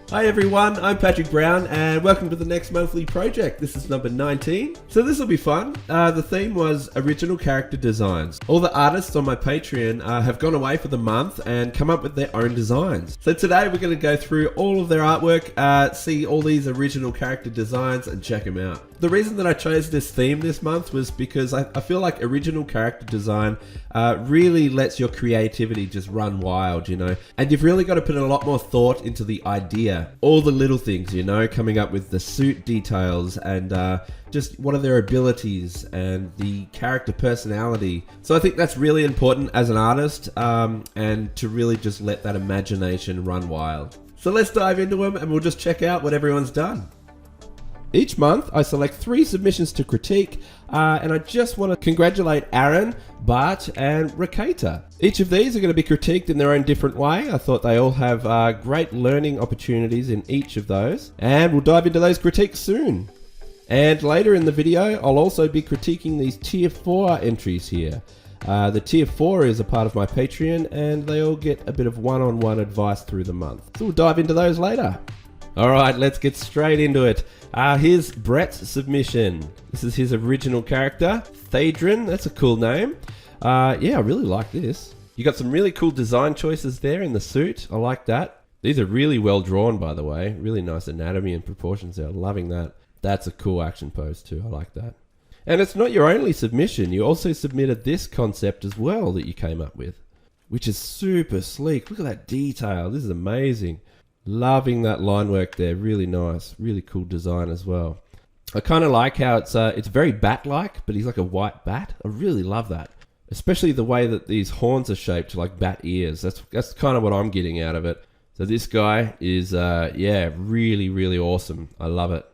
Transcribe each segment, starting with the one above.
Hi everyone, I'm Patrick Brown and welcome to the next monthly project. This is number 19. So this will be fun. The theme was original character designs. All the artists on my Patreon have gone away for the month and come up with their own designs. So today we're going to go through all of their artwork, see all these original character designs and check them out. The reason that I chose this theme this month was because I feel like original character design really lets your creativity just run wild, you know. And you've really got to put a lot more thought into the idea. All the little things, you know, coming up with the suit details and just what are their abilities and the character personality. So I think that's really important as an artist and to really just let that imagination run wild. So let's dive into them and we'll just check out what everyone's done. Each month, I select 3 submissions to critique, and I just want to congratulate Aaron, Bart, and Raketa. Each of these are going to be critiqued in their own different way. I thought they all have great learning opportunities in each of those, and we'll dive into those critiques soon. And later in the video, I'll also be critiquing these Tier 4 entries here. The Tier 4 is a part of my Patreon, and they all get a bit of one-on-one advice through the month. So we'll dive into those later. Alright, let's get straight into it. Here's Brett's submission. This is his original character, Thadrin. That's a cool name. Yeah, I really like this. You got some really cool design choices there in the suit. I like that. These are really well drawn, by the way. Really nice anatomy and proportions there. Loving that. That's a cool action pose too. I like that. And it's not your only submission. You also submitted this concept as well that you came up with, which is super sleek. Look at that detail. This is amazing. Loving that line work there, really nice, really cool design as well. I kind of like how it's very bat-like, but he's like a white bat. I really love that, especially the way that these horns are shaped like bat ears. That's kind of what I'm getting out of it. So this guy is, yeah, really, really awesome. I love it.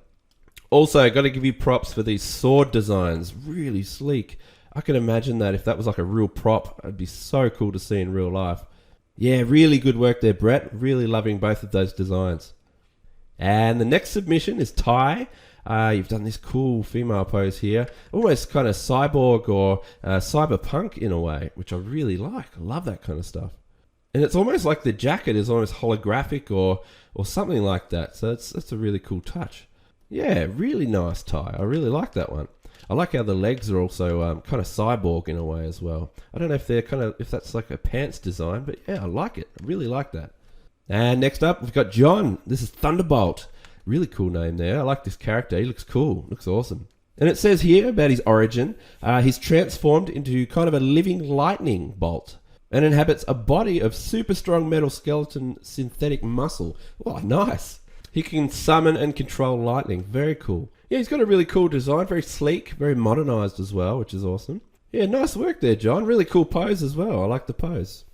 Also, got to give you props for these sword designs, really sleek. I can imagine that if that was like a real prop, it'd be so cool to see in real life. Yeah, really good work there, Brett. Really loving both of those designs. And the next submission is Ty. You've done this cool female pose here. Almost kind of cyborg or cyberpunk in a way, which I really like. I love that kind of stuff. And it's almost like the jacket is almost holographic or something like that. So that's a really cool touch. Yeah, really nice, Ty. I really like that one. I like how the legs are also kind of cyborg in a way as well. I don't know if if that's like a pants design, but yeah, I like it. I really like that. And next up, we've got John. This is Thunderbolt. Really cool name there. I like this character. He looks cool. Looks awesome. And it says here about his origin. He's transformed into kind of a living lightning bolt and inhabits a body of super strong metal skeleton synthetic muscle. Oh, nice. He can summon and control lightning. Very cool. Yeah, he's got a really cool design. Very sleek, very modernized as well, which is awesome. Yeah, nice work there, John. Really cool pose as well. I like the pose.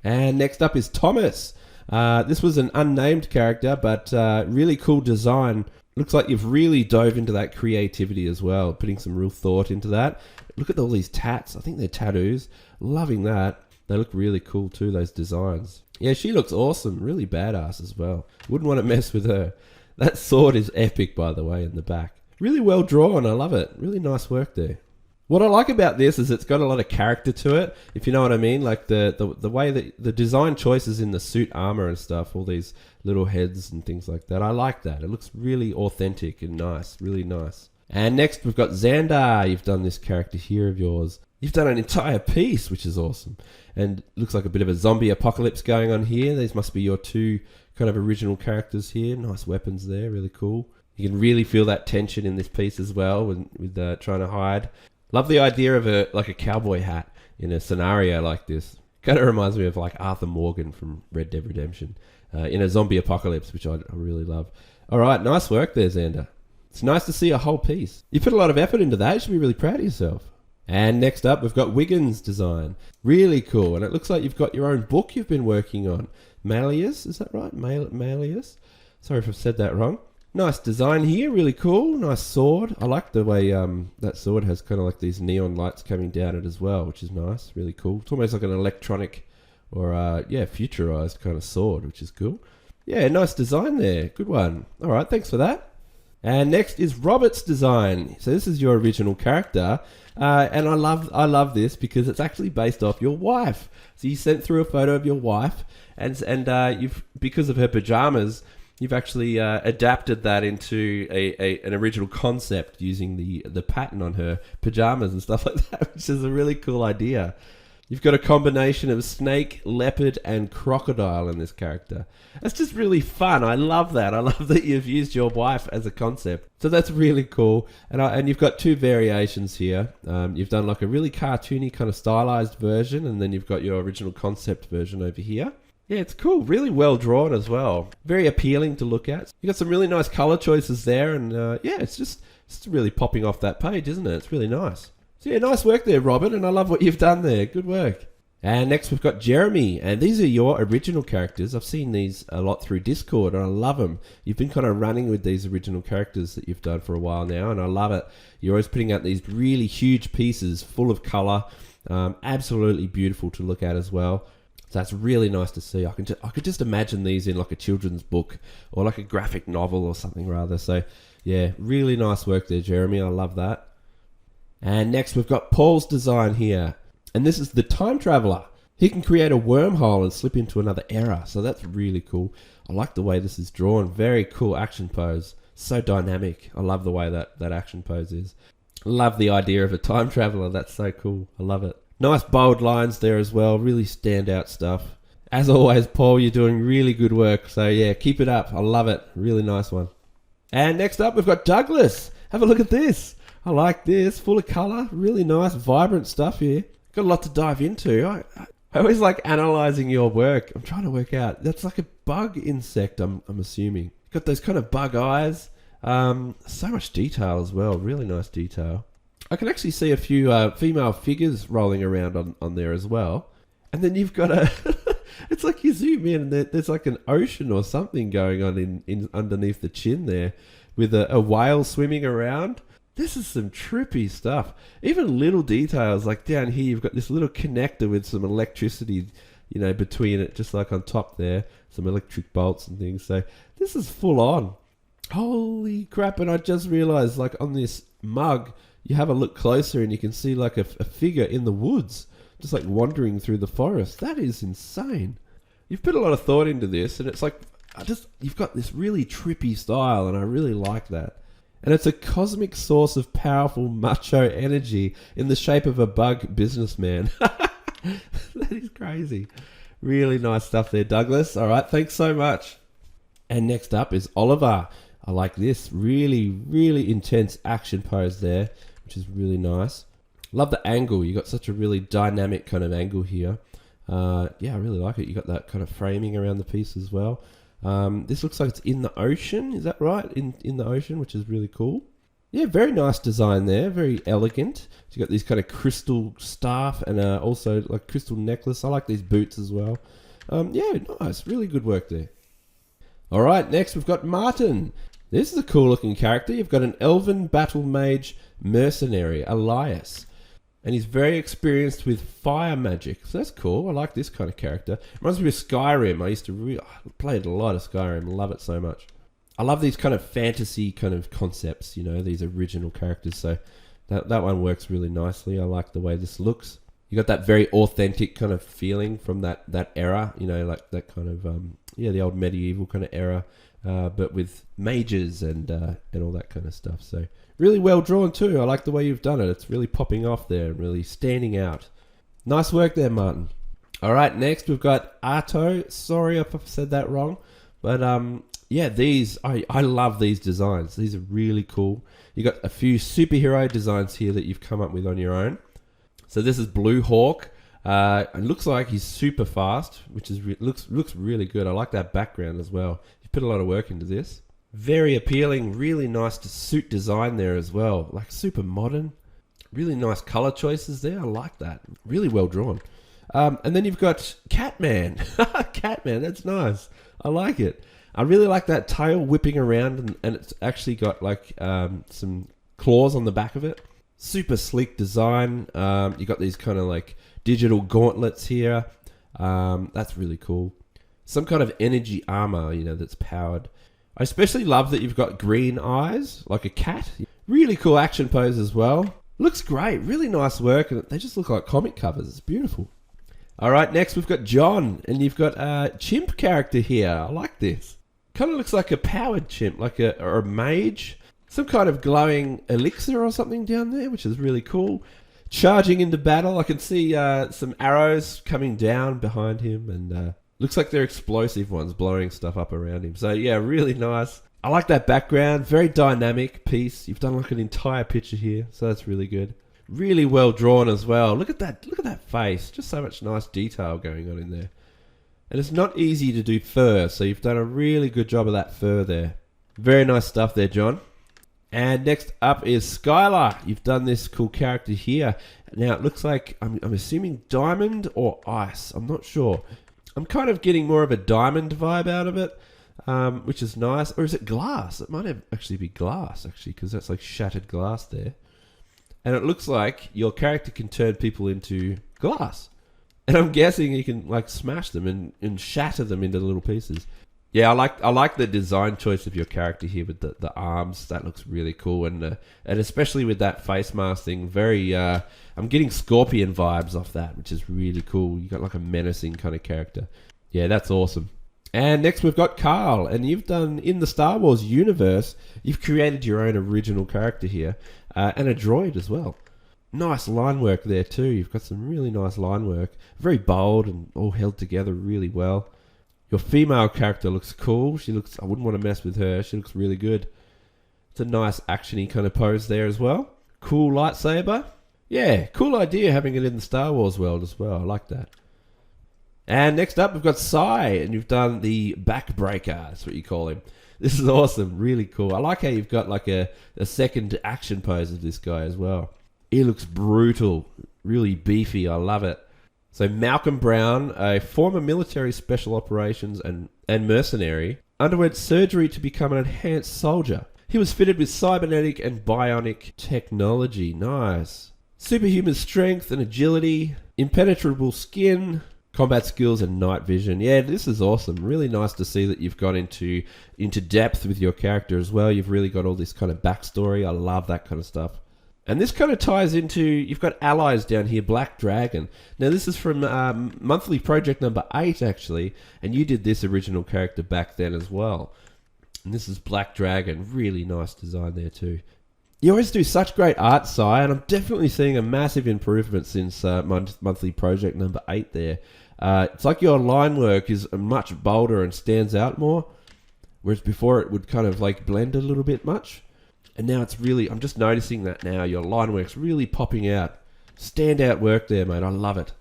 And next up is Thomas. This was an unnamed character, but really cool design. Looks like you've really dove into that creativity as well, putting some real thought into that. Look at all these tats. I think they're tattoos. Loving that. They look really cool too, those designs. Yeah, she looks awesome. Really badass as well. Wouldn't want to mess with her. That sword is epic, by the way, in the back. Really well drawn. I love it. Really nice work there. What I like about this is it's got a lot of character to it, if you know what I mean. Like the way that the design choices in the suit armor and stuff, all these little heads and things like that. I like that. It looks really authentic and nice. Really nice. And next we've got Xander. You've done this character here of yours. You've done an entire piece, which is awesome. And looks like a bit of a zombie apocalypse going on here. These must be your 2 kind of original characters here. Nice weapons there, really cool. You can really feel that tension in this piece as well with trying to hide. Love the idea of a cowboy hat in a scenario like this. Kind of reminds me of like Arthur Morgan from Red Dead Redemption in a zombie apocalypse, which I really love. All right, nice work there, Xander. It's nice to see a whole piece. You put a lot of effort into that. You should be really proud of yourself. And next up, we've got Wiggins' design. Really cool. And it looks like you've got your own book you've been working on. Malleus, is that right? Malleus? Sorry if I've said that wrong. Nice design here, really cool. Nice sword. I like the way that sword has kind of like these neon lights coming down it as well, which is nice, really cool. It's almost like an electronic or, futurized kind of sword, which is cool. Yeah, nice design there. Good one. All right, thanks for that. And next is Robert's design. So this is your original character. And I love this because it's actually based off your wife. So you sent through a photo of your wife, and you've, because of her pajamas, you've actually adapted that into an original concept using the pattern on her pajamas and stuff like that, which is a really cool idea. You've got a combination of snake, leopard, and crocodile in this character. That's just really fun. I love that. I love that you've used your wife as a concept. So that's really cool. And you've got two variations here. You've done like a really cartoony kind of stylized version, and then you've got your original concept version over here. Yeah, it's cool. Really well drawn as well. Very appealing to look at. You got some really nice color choices there, and yeah, it's really popping off that page, isn't it? It's really nice. So yeah, nice work there, Robin, and I love what you've done there. Good work. And next we've got Jeremy, and these are your original characters. I've seen these a lot through Discord, and I love them. You've been kind of running with these original characters that you've done for a while now, and I love it. You're always putting out these really huge pieces full of color, absolutely beautiful to look at as well. So that's really nice to see. I could just imagine these in like a children's book or like a graphic novel or something rather. So yeah, really nice work there, Jeremy. I love that. And next we've got Paul's design here. And this is the time traveler. He can create a wormhole and slip into another era. So that's really cool. I like the way this is drawn. Very cool action pose. So dynamic. I love the way that action pose is. Love the idea of a time traveler. That's so cool. I love it. Nice bold lines there as well. Really standout stuff. As always, Paul, you're doing really good work. So yeah, keep it up. I love it. Really nice one. And next up, we've got Douglas. Have a look at this. I like this. Full of colour. Really nice, vibrant stuff here. Got a lot to dive into. I always like analysing your work. I'm trying to work out. That's like a bug insect, I'm assuming. Got those kind of bug eyes. So much detail as well. Really nice detail. I can actually see a few female figures rolling around on there as well. And then you've got a... it's like you zoom in and there's like an ocean or something going on in underneath the chin there with a whale swimming around. This is some trippy stuff. Even little details, like down here, you've got this little connector with some electricity, you know, between it, just like on top there. Some electric bolts and things. So this is full on. Holy crap. And I just realized, like on this mug, you have a look closer and you can see like a figure in the woods, just like wandering through the forest. That is insane. You've put a lot of thought into this, and it's like, you've got this really trippy style, and I really like that. And it's a cosmic source of powerful macho energy in the shape of a bug businessman. That is crazy. Really nice stuff there, Douglas. All right, thanks so much. And next up is Oliver. I like this. Really, really intense action pose there, which is really nice. Love the angle. You got such a really dynamic kind of angle here. Yeah, I really like it. You got that kind of framing around the piece as well. This looks like it's in the ocean. Is that right? In the ocean, which is really cool. Yeah, very nice design there. Very elegant. So you got these kind of crystal staff and also like crystal necklace. I like these boots as well. Yeah, nice. Really good work there. All right, next we've got Martin. This is a cool looking character. You've got an elven battle mage mercenary, Elias. And he's very experienced with fire magic. So that's cool. I like this kind of character. Reminds me of Skyrim. I used to played a lot of Skyrim. Love it so much. I love these kind of fantasy kind of concepts, you know, these original characters. So that one works really nicely. I like the way this looks. You got that very authentic kind of feeling from that era, you know, like that kind of, the old medieval kind of era, but with mages and all that kind of stuff. So really well drawn too. I like the way you've done it. It's really popping off there, really standing out. Nice work there, Martin. All right, next we've got Arto. Sorry if I've said that wrong, but yeah, these I love these designs. These are really cool. You got a few superhero designs here that you've come up with on your own. So this is Blue Hawk. It looks like he's super fast, which is looks really good. I like that background as well. You put a lot of work into this. Very appealing, really nice suit design there as well. Like super modern. Really nice color choices there. I like that. Really well drawn. And then you've got Catman. Catman, that's nice. I like it. I really like that tail whipping around, and it's actually got like some claws on the back of it. Super sleek design. You got these kind of like digital gauntlets here. That's really cool. Some kind of energy armor, you know, that's powered. I especially love that you've got green eyes, like a cat. Really cool action pose as well. Looks great. Really nice work. And they just look like comic covers. It's beautiful. All right, next we've got John. And you've got a chimp character here. I like this. Kind of looks like a powered chimp, like or a mage. Some kind of glowing elixir or something down there, which is really cool. Charging into battle. I can see some arrows coming down behind him, and looks like they're explosive ones, blowing stuff up around him. So yeah, really nice. I like that background. Very dynamic piece. You've done like an entire picture here, so that's really good. Really well drawn as well. Look at that face. Just so much nice detail going on in there. And it's not easy to do fur, so you've done a really good job of that fur there. Very nice stuff there, John. And next up is Skylar. You've done this cool character here. Now it looks like, I'm assuming diamond or ice. I'm not sure. I'm kind of getting more of a diamond vibe out of it, which is nice. Or is it glass? It might actually be glass, actually, because that's like shattered glass there. And it looks like your character can turn people into glass. And I'm guessing you can like smash them and shatter them into little pieces. Yeah, I like the design choice of your character here with the arms. That looks really cool, and especially with that face mask thing. Very, I'm getting Scorpion vibes off that, which is really cool. You got like a menacing kind of character. Yeah, that's awesome. And next we've got Carl, and you've done in the Star Wars universe. You've created your own original character here, and a droid as well. Nice line work there too. You've got some really nice line work. Very bold and all held together really well. Your female character looks cool. I wouldn't want to mess with her. She looks really good. It's a nice actiony kind of pose there as well. Cool lightsaber. Yeah, cool idea having it in the Star Wars world as well. I like that. And next up we've got Sai, and you've done the backbreaker. That's what you call him. This is awesome. Really cool. I like how you've got like a second action pose of this guy as well. He looks brutal. Really beefy. I love it. So Malcolm Brown, a former military special operations and mercenary, underwent surgery to become an enhanced soldier. He was fitted with cybernetic and bionic technology. Nice. Superhuman strength and agility, impenetrable skin, combat skills and night vision. Yeah, this is awesome. Really nice to see that you've got into depth with your character as well. You've really got all this kind of backstory. I love that kind of stuff. And this kind of ties into, you've got allies down here, Black Dragon. Now this is from monthly project number 8 actually, and you did this original character back then as well. And this is Black Dragon, really nice design there too. You always do such great art, Si, and I'm definitely seeing a massive improvement since monthly project number 8 there. It's like your line work is much bolder and stands out more, whereas before it would kind of like blend a little bit much. And now it's really, I'm just noticing that now. Your line work's really popping out. Standout work there, mate. I love it.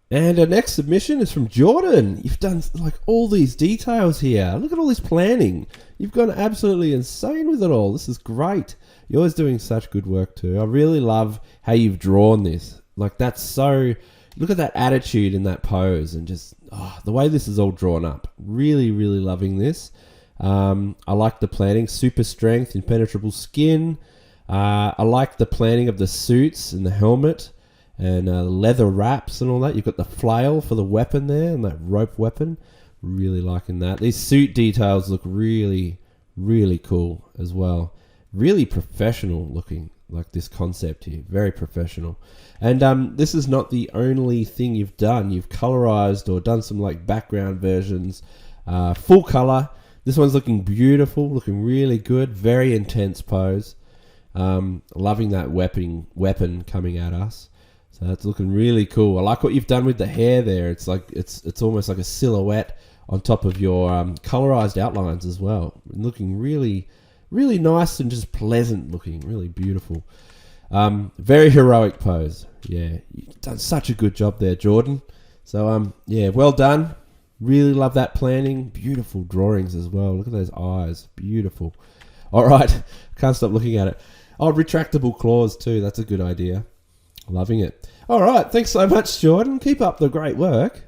And our next submission is from Jordan. You've done like all these details here. Look at all this planning. You've gone absolutely insane with it all. This is great. You're always doing such good work too. I really love how you've drawn this. Like that's so, look at that attitude in that pose and just, the way this is all drawn up. Really, really loving this. I like the planning, super strength, impenetrable skin. I like the planning of the suits and the helmet and leather wraps and all that. You've got the flail for the weapon there and that rope weapon. Really liking that. These suit details look really, really cool as well. Really professional looking, like this concept here. Very professional. And this is not the only thing you've done. You've colorized or done some like background versions, full color. This one's looking beautiful, looking really good. Very intense pose. Loving that weapon coming at us. So that's looking really cool. I like what you've done with the hair there. It's like it's almost like a silhouette on top of your colorized outlines as well. Looking really, really nice and just pleasant looking. Really beautiful. Very heroic pose. Yeah, you've done such a good job there, Jordan. So yeah, well done. Really love that planning. Beautiful drawings as well. Look at those eyes. Beautiful. All right. Can't stop looking at it. Oh, retractable claws too. That's a good idea. Loving it. All right. Thanks so much, Jordan. Keep up the great work.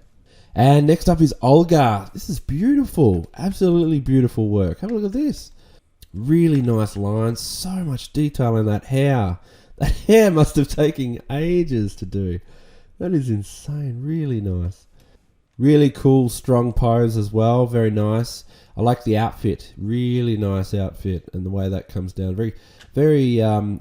And next up is Olga. This is beautiful. Absolutely beautiful work. Have a look at this. Really nice lines. So much detail in that hair. That hair must have taken ages to do. That is insane. Really nice. Really cool, strong pose as well. Very nice. I like the outfit. Really nice outfit and the way that comes down. Very, very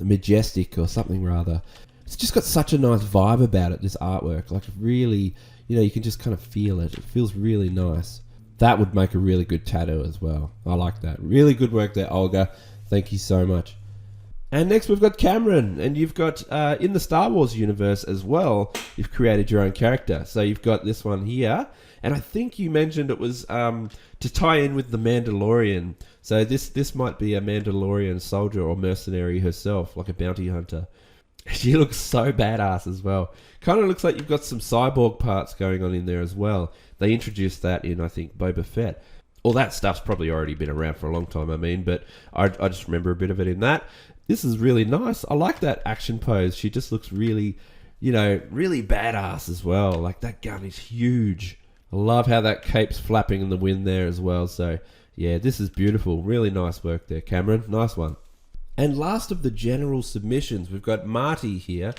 majestic or something rather. It's just got such a nice vibe about it, this artwork. Like really, you can just kind of feel it. It feels really nice. That would make a really good tattoo as well. I like that. Really good work there, Olga. Thank you so much. And next we've got Cameron, and you've got, in the Star Wars universe as well, you've created your own character. So you've got this one here, and I think you mentioned it was to tie in with the Mandalorian. So this might be a Mandalorian soldier or mercenary herself, like a bounty hunter. She looks so badass as well. Kind of looks like you've got some cyborg parts going on in there as well. They introduced that in, I think, Boba Fett. All that stuff's probably already been around for a long time, but I just remember a bit of it in that. This is really nice. I like that action pose. She just looks really, really badass as well. Like, that gun is huge. I love how that cape's flapping in the wind there as well. So, yeah, this is beautiful. Really nice work there, Cameron. Nice one. And last of the general submissions, we've got Marty here.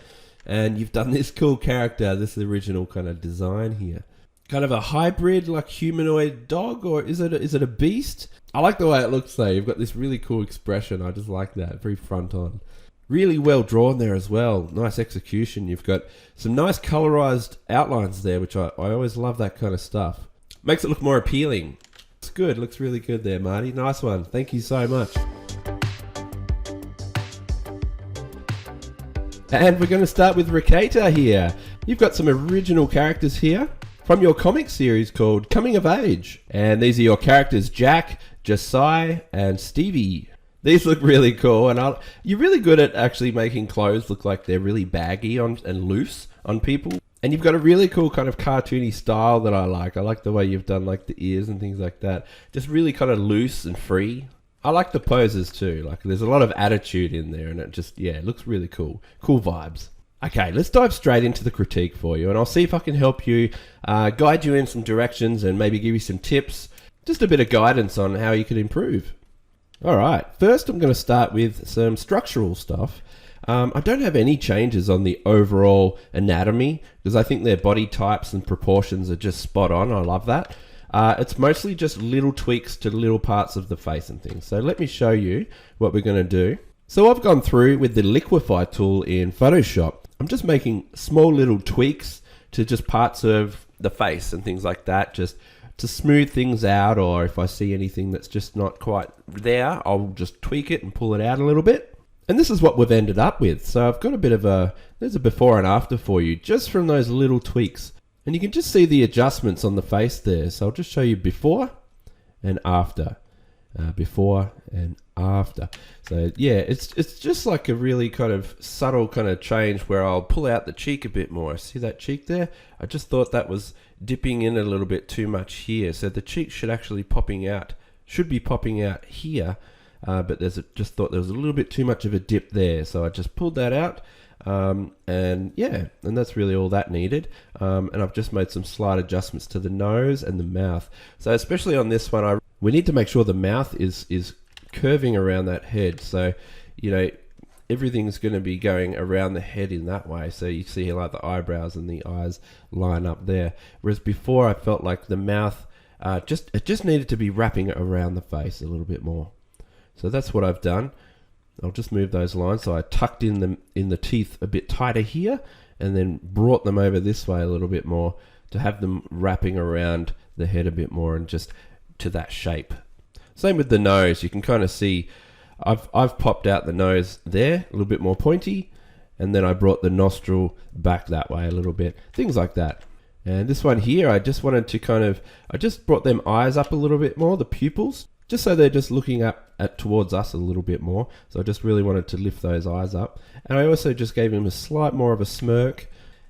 And you've done this cool character, this original kind of design here. Kind of a hybrid, like humanoid dog, or is it a beast? I like the way it looks though. You've got this really cool expression. I just like that. Very front on. Really well drawn there as well. Nice execution. You've got some nice colorized outlines there, which I always love that kind of stuff. Makes it look more appealing. It's good. Looks really good there, Marty. Nice one. Thank you so much. And we're going to start with Raketa here. You've got some original characters here from your comic series called Coming of Age. And these are your characters, Jack, Josiah, and Stevie. These look really cool, and you're really good at actually making clothes look like they're really baggy and loose on people. And you've got a really cool kind of cartoony style that I like. I like the way you've done like the ears and things like that. Just really kind of loose and free. I like the poses too. Like, there's a lot of attitude in there, and it just, yeah, it looks really cool. Cool vibes. Okay, let's dive straight into the critique for you, and I'll see if I can help you, guide you in some directions and maybe give you some tips. Just a bit of guidance on how you can improve. All right, first I'm going to start with some structural stuff. I don't have any changes on the overall anatomy because I think their body types and proportions are just spot on. I love that. It's mostly just little tweaks to little parts of the face and things. So let me show you what we're going to do. So I've gone through with the liquify tool in Photoshop. I'm just making small little tweaks to just parts of the face and things like that, just to smooth things out, or if I see anything that's just not quite there, I'll just tweak it and pull it out a little bit. And this is what we've ended up with. So I've got a bit of there's a before and after for you, just from those little tweaks. And you can just see the adjustments on the face there. So I'll just show you before and after. Before and after. So yeah, it's just like a really kind of subtle kind of change where I'll pull out the cheek a bit more. See that cheek there? I just thought that was dipping in a little bit too much here. So the cheek should actually should be popping out here. But just thought there was a little bit too much of a dip there. So I just pulled that out. And yeah, and that's really all that needed. And I've just made some slight adjustments to the nose and the mouth. So especially on this one, we need to make sure the mouth is curving around that head. So, everything's going to be going around the head in that way. So you see like the eyebrows and the eyes line up there. Whereas before I felt like the mouth, it just needed to be wrapping around the face a little bit more. So that's what I've done. I'll just move those lines. So I tucked in the teeth a bit tighter here, and then brought them over this way a little bit more to have them wrapping around the head a bit more and just to that shape. Same with the nose. You can kind of see I've popped out the nose there a little bit more pointy, and then I brought the nostril back that way a little bit. Things like that. And this one here, I just wanted to I just brought them eyes up a little bit more, the pupils, just so they're just looking up towards us a little bit more. So I just really wanted to lift those eyes up. And I also just gave him a slight more of a smirk.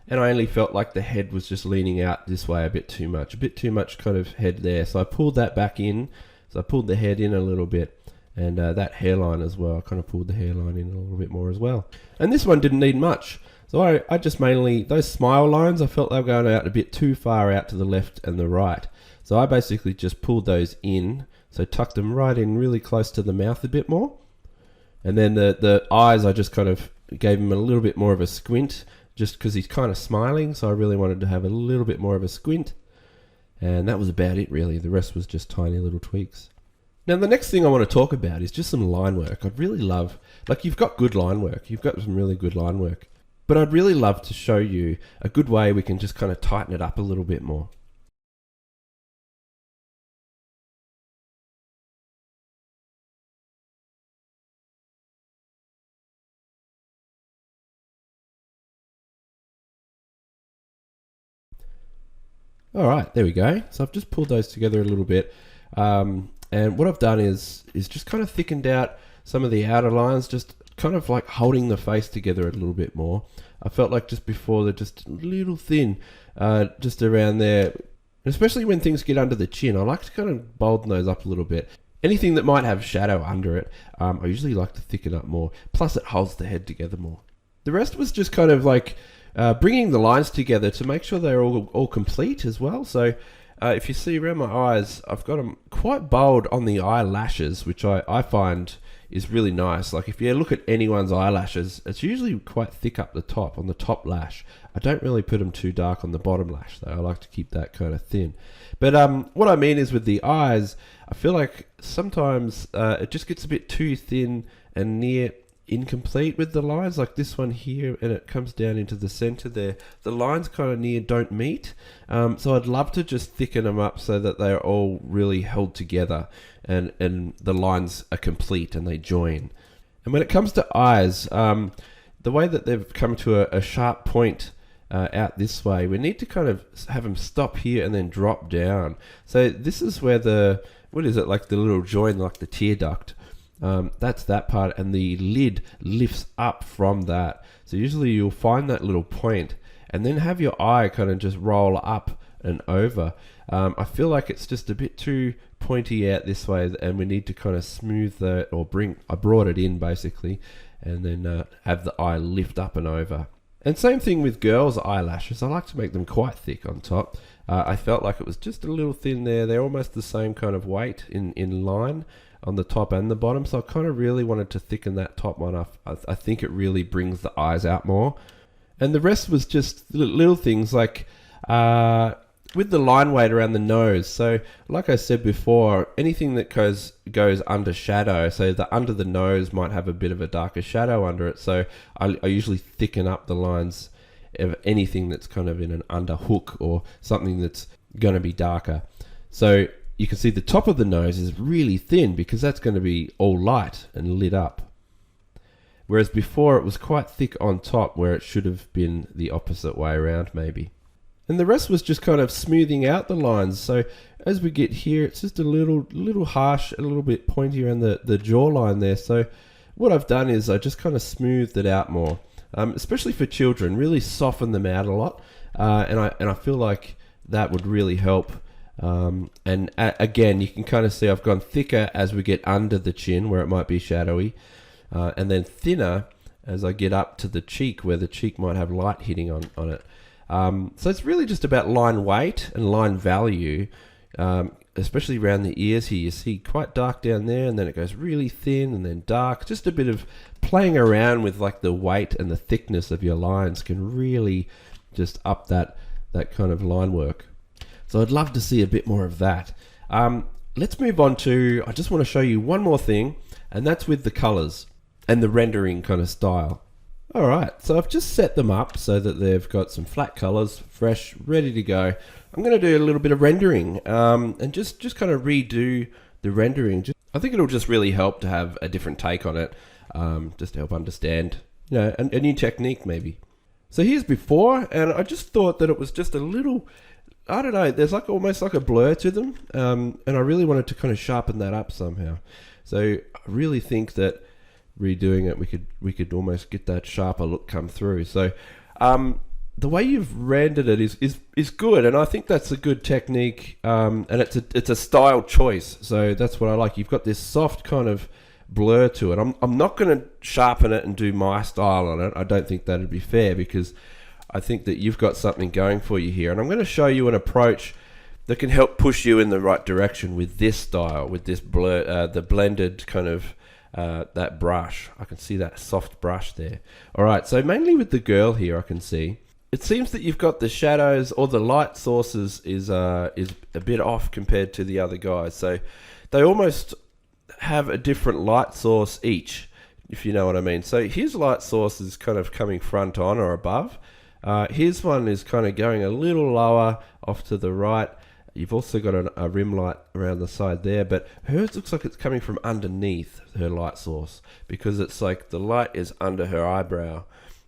And I only felt like the head was just leaning out this way a bit too much kind of head there. So I pulled that back in. So I pulled the head in a little bit. And that hairline as well. I kind of pulled the hairline in a little bit more as well. And this one didn't need much. So I just mainly, those smile lines, I felt they were going out a bit too far out to the left and the right. So I basically just pulled those in. So tucked them right in really close to the mouth a bit more. And then the eyes, I just kind of gave him a little bit more of a squint, just because he's kind of smiling. So I really wanted to have a little bit more of a squint. And that was about it really. The rest was just tiny little tweaks. Now the next thing I want to talk about is just some line work. I'd really love, like, you've got good line work. You've got some really good line work. But I'd really love to show you a good way we can just kind of tighten it up a little bit more. All right, there we go. So I've just pulled those together a little bit. And what I've done is just kind of thickened out some of the outer lines, just kind of like holding the face together a little bit more. I felt like just before they're just a little thin, just around there, especially when things get under the chin. I like to kind of bolden those up a little bit. Anything that might have shadow under it, I usually like to thicken up more. Plus it holds the head together more. The rest was just kind of like bringing the lines together to make sure they're all complete as well. So if you see around my eyes, I've got them quite bold on the eyelashes, which I find is really nice. Like if you look at anyone's eyelashes, it's usually quite thick up the top, on the top lash. I don't really put them too dark on the bottom lash though. I like to keep that kind of thin. But what I mean is with the eyes, I feel like sometimes it just gets a bit too thin and near incomplete with the lines, like this one here, and it comes down into the center there. The lines kind of near don't meet, so I'd love to just thicken them up so that they're all really held together and the lines are complete and they join. And when it comes to eyes, the way that they've come to a sharp point out this way, we need to kind of have them stop here and then drop down. So this is where the, what is it, like the little join, like the tear duct, that's that part, and the lid lifts up from that. So usually you'll find that little point and then have your eye kind of just roll up and over. I feel like it's just a bit too pointy out this way, and we need to kind of smooth that, or I brought it in basically, and then have the eye lift up and over. And same thing with girls' eyelashes. I like to make them quite thick on top. I felt like it was just a little thin there. They're almost the same kind of weight in line on the top and the bottom, so I kind of really wanted to thicken that top one up. I think it really brings the eyes out more. And the rest was just little things like with the line weight around the nose. So like I said before, anything that goes under shadow, so the under the nose might have a bit of a darker shadow under it, so I usually thicken up the lines of anything that's kind of in an under hook or something that's going to be darker. So you can see the top of the nose is really thin because that's going to be all light and lit up. Whereas before it was quite thick on top, where it should have been the opposite way around maybe. And the rest was just kind of smoothing out the lines. So as we get here, it's just a little harsh, a little bit pointy around the jawline there. So what I've done is I just kind of smoothed it out more, especially for children, really soften them out a lot. And I feel like that would really help. Again, you can kind of see I've gone thicker as we get under the chin where it might be shadowy, and then thinner as I get up to the cheek where the cheek might have light hitting on it. So it's really just about line weight and line value, especially around the ears here. You see quite dark down there, and then it goes really thin and then dark. Just a bit of playing around with like the weight and the thickness of your lines can really just up that kind of line work. So I'd love to see a bit more of that. Let's move on to, I just want to show you one more thing, and that's with the colors and the rendering kind of style. All right, so I've just set them up so that they've got some flat colors, fresh, ready to go. I'm going to do a little bit of rendering and just kind of redo the rendering. I think it'll just really help to have a different take on it, just to help understand, you know, a new technique maybe. So here's before, and I just thought that it was just a little, I don't know, there's like almost like a blur to them, and I really wanted to kind of sharpen that up somehow. So I really think that redoing it, we could almost get that sharper look come through. So the way you've rendered it is good, and I think that's a good technique, and it's a style choice. So that's what I like. You've got this soft kind of blur to it. I'm not going to sharpen it and do my style on it. I don't think that'd be fair, because I think that you've got something going for you here, and I'm going to show you an approach that can help push you in the right direction with this style, with this blur, the blended kind of that brush. I can see that soft brush there. All right, so mainly with the girl here, I can see it seems that you've got the shadows, or the light sources is a bit off compared to the other guys. So they almost have a different light source each, if you know what I mean. So his light source is kind of coming front on or above. His one is kind of going a little lower off to the right. You've also got a rim light around the side there, but hers looks like it's coming from underneath her light source, because it's like the light is under her eyebrow,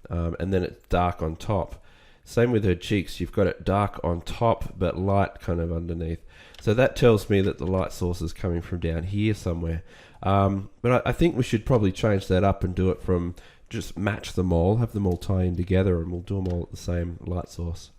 and then it's dark on top. Same with her cheeks. You've got it dark on top, but light kind of underneath. So that tells me that the light source is coming from down here somewhere. But I think we should probably change that up and do it from just match them all, have them all tie in together, and we'll do them all at the same light source.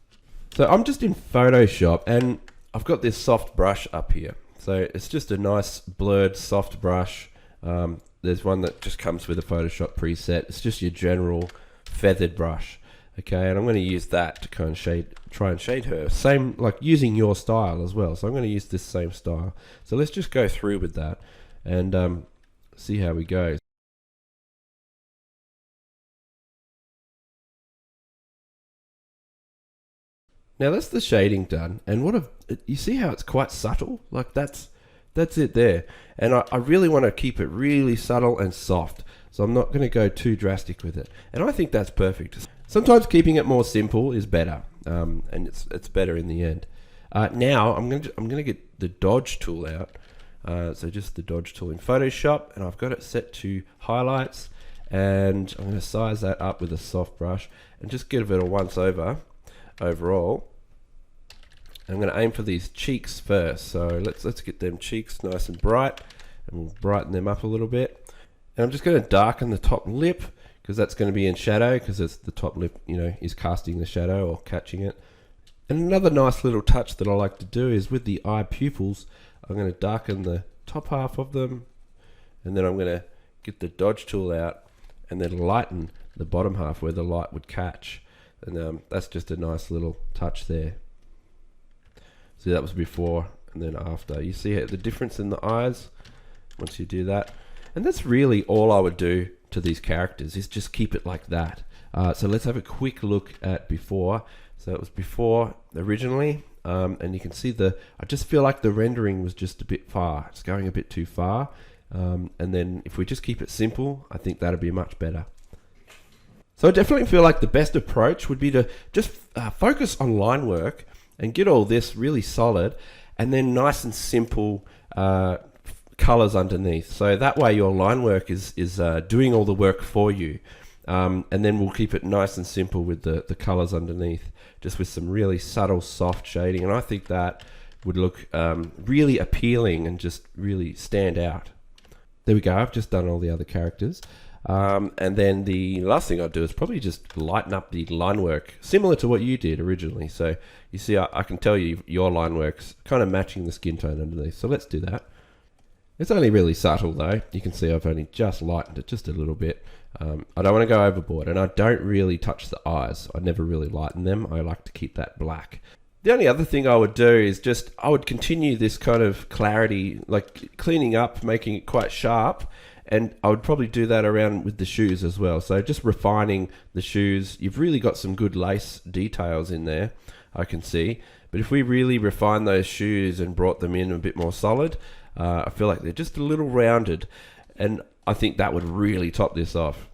So I'm just in Photoshop, and I've got this soft brush up here. So it's just a nice blurred soft brush. There's one that just comes with a Photoshop preset. It's just your general feathered brush. Okay, and I'm going to use that to kind of try and shade her. Same, like using your style as well. So I'm going to use this same style. So let's just go through with that and see how we go. Now that's the shading done, and you see how it's quite subtle? Like that's it there. And I really want to keep it really subtle and soft, so I'm not going to go too drastic with it. And I think that's perfect. Sometimes keeping it more simple is better, and it's better in the end. Now I'm going to get the dodge tool out. So just the dodge tool in Photoshop, and I've got it set to highlights, and I'm going to size that up with a soft brush and just give it a once over overall. I'm going to aim for these cheeks first, so let's get them cheeks nice and bright, and we'll brighten them up a little bit. And I'm just going to darken the top lip, because that's going to be in shadow, because it's the top lip, you know, is casting the shadow or catching it. And another nice little touch that I like to do is with the eye pupils, I'm going to darken the top half of them, and then I'm going to get the dodge tool out and then lighten the bottom half where the light would catch. And that's just a nice little touch there. See, that was before and then after. You see the difference in the eyes once you do that. And that's really all I would do to these characters, is just keep it like that. So let's have a quick look at before. So it was before originally, and you can see I just feel like the rendering was just a bit far. It's going a bit too far. And then if we just keep it simple, I think that'd be much better. So I definitely feel like the best approach would be to just focus on line work and get all this really solid, and then nice and simple colors underneath. So that way your line work is doing all the work for you. And then we'll keep it nice and simple with the colors underneath, just with some really subtle soft shading. And I think that would look really appealing and just really stand out. There we go. I've just done all the other characters. And then the last thing I'll do is probably just lighten up the line work, similar to what you did originally. So you see, I can tell you your line work's kind of matching the skin tone underneath. So let's do that. It's only really subtle though. You can see I've only just lightened it just a little bit. I don't want to go overboard, and I don't really touch the eyes. I never really lighten them. I like to keep that black. The only other thing I would do is I would continue this kind of clarity, like cleaning up, making it quite sharp. And I would probably do that around with the shoes as well. So just refining the shoes. You've really got some good lace details in there, I can see. But if we really refine those shoes and brought them in a bit more solid, I feel like they're just a little rounded. And I think that would really top this off.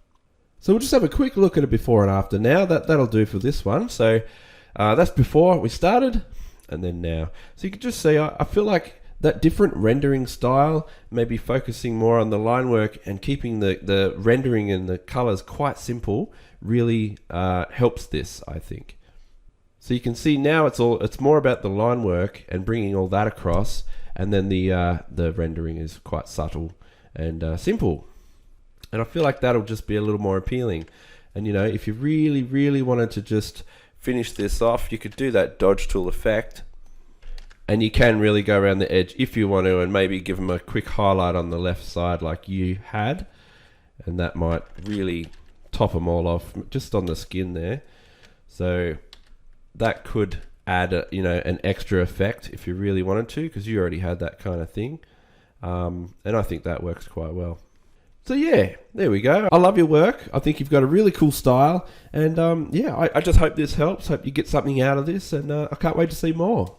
So we'll just have a quick look at it before and after now. That'll do for this one. So that's before we started, and then now. So you can just see, I feel like that different rendering style, maybe focusing more on the line work and keeping the rendering and the colors quite simple, really helps this, I think. So you can see now it's more about the line work and bringing all that across, and then the rendering is quite subtle and simple. And I feel like that'll just be a little more appealing. And you know, if you really, really wanted to just finish this off, you could do that dodge tool effect. And you can really go around the edge if you want to, and maybe give them a quick highlight on the left side like you had. And that might really top them all off just on the skin there. So that could add an extra effect if you really wanted to, because you already had that kind of thing. And I think that works quite well. So yeah, there we go. I love your work. I think you've got a really cool style. And yeah, I just hope this helps. Hope you get something out of this, and I can't wait to see more.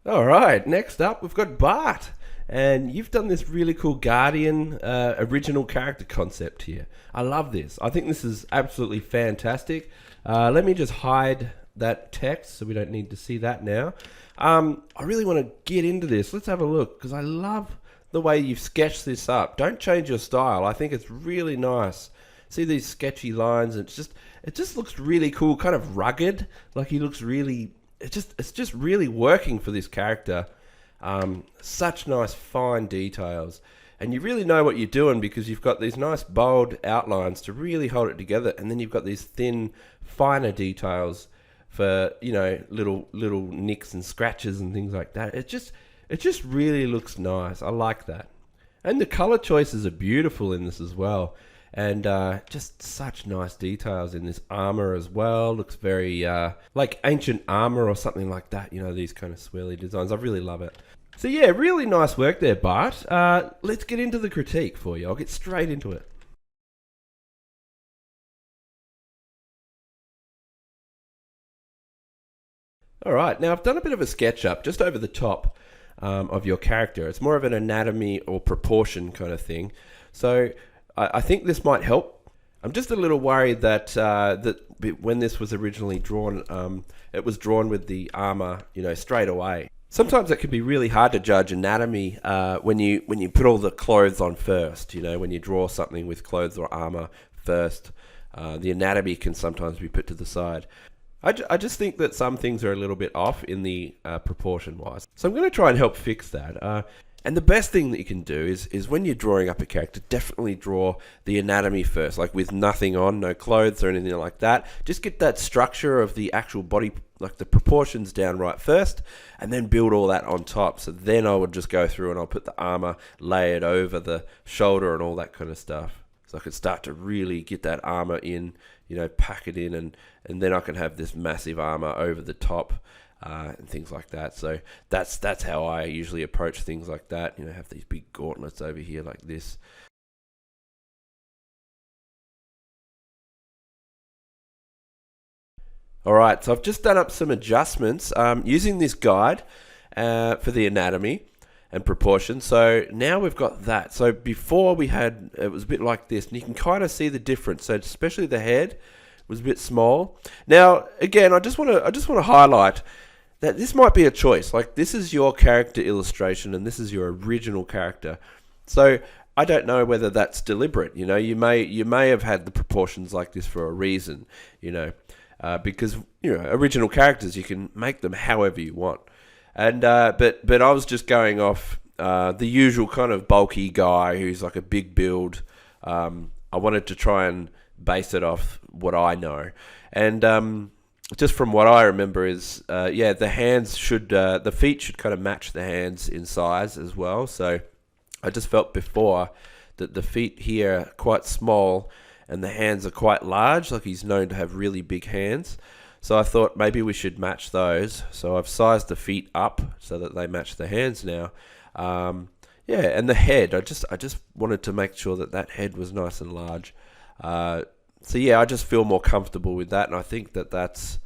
All right, next up we've got Bart, and you've done this really cool Guardian original character concept here. I love this. I think this is absolutely fantastic. Let me just hide that text so we don't need to see that now. I really want to get into this. Let's have a look, because I love the way you've sketched this up. Don't change your style. I think it's really nice. See these sketchy lines, and it just looks really cool, kind of rugged. Like he looks really, it's just really working for this character. Such nice fine details. And you really know what you're doing because you've got these nice bold outlines to really hold it together. And then you've got these thin, finer details for, you know, little nicks and scratches and things like that. It just really looks nice. I like that. And the color choices are beautiful in this as well. And just such nice details in this armor as well. Looks very like ancient armor or something like that. You know, these kind of swirly designs. I really love it. So yeah, really nice work there, Bart. Let's get into the critique for you. I'll get straight into it. All right, now I've done a bit of a sketch up just over the top of your character. It's more of an anatomy or proportion kind of thing. So I think this might help. I'm just a little worried that that when this was originally drawn, it was drawn with the armor, you know, straight away. Sometimes it can be really hard to judge anatomy when you put all the clothes on first. You know, when you draw something with clothes or armor first, the anatomy can sometimes be put to the side. I just think that some things are a little bit off in the proportion-wise. So I'm going to try and help fix that. And the best thing that you can do is when you're drawing up a character, definitely draw the anatomy first, like with nothing on, no clothes or anything like that. Just get that structure of the actual body, like the proportions down right first, and then build all that on top. So then I would just go through and I'll put the armor layered over the shoulder and all that kind of stuff. So I could start to really get that armor in, you know, pack it in, and then I can have this massive armor over the top and things like that. So that's how I usually approach things like that. You know, have these big gauntlets over here like this. All right, so I've just done up some adjustments using this guide for the anatomy and proportion. So now we've got that. So before it was a bit like this, and you can kind of see the difference. So especially the head was a bit small. Now again, I just want to highlight that this might be a choice. Like, this is your character illustration, and this is your original character. So I don't know whether that's deliberate. You know, you may have had the proportions like this for a reason. You know, because you know, original characters, you can make them however you want. And but I was just going off the usual kind of bulky guy who's like a big build. I wanted to try and base it off what I know, and just from what I remember is the hands should the feet should kind of match the hands in size as well. So I just felt before that the feet here are quite small and the hands are quite large. Like, he's known to have really big hands. So I thought maybe we should match those. So I've sized the feet up so that they match the hands now. And the head, I just wanted to make sure that head was nice and large. So yeah, I just feel more comfortable with that, and I think that's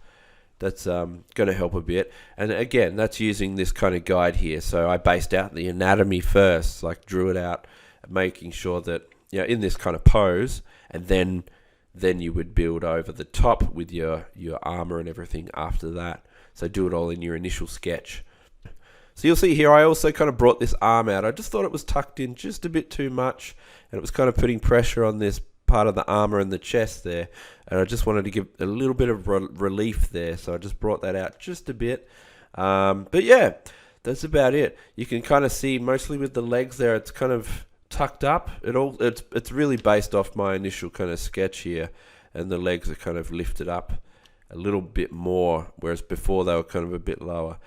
going to help a bit. And again, that's using this kind of guide here. So I based out the anatomy first, like drew it out, making sure that, you know, in this kind of pose, and then you would build over the top with your armor and everything after that. So do it all in your initial sketch. So you'll see here, I also kind of brought this arm out. I just thought it was tucked in just a bit too much, and it was kind of putting pressure on this part of the armor and the chest there. And I just wanted to give a little bit of relief there. So I just brought that out just a bit. But yeah, that's about it. You can kind of see mostly with the legs there, it's kind of tucked up. It's really based off my initial kind of sketch here, and the legs are kind of lifted up a little bit more, whereas before they were kind of a bit lower.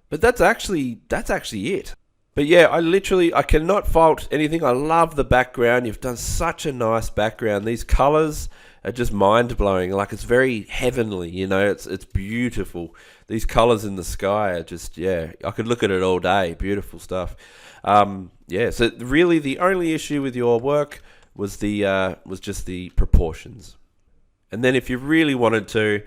But that's actually it. But yeah, I cannot fault anything. I love the background. You've done such a nice background. These colors are just mind-blowing. Like, it's very heavenly, you know. It's beautiful. These colors in the sky are just, yeah, I could look at it all day. Beautiful stuff. So really the only issue with your work was just the proportions. And then if you really wanted to,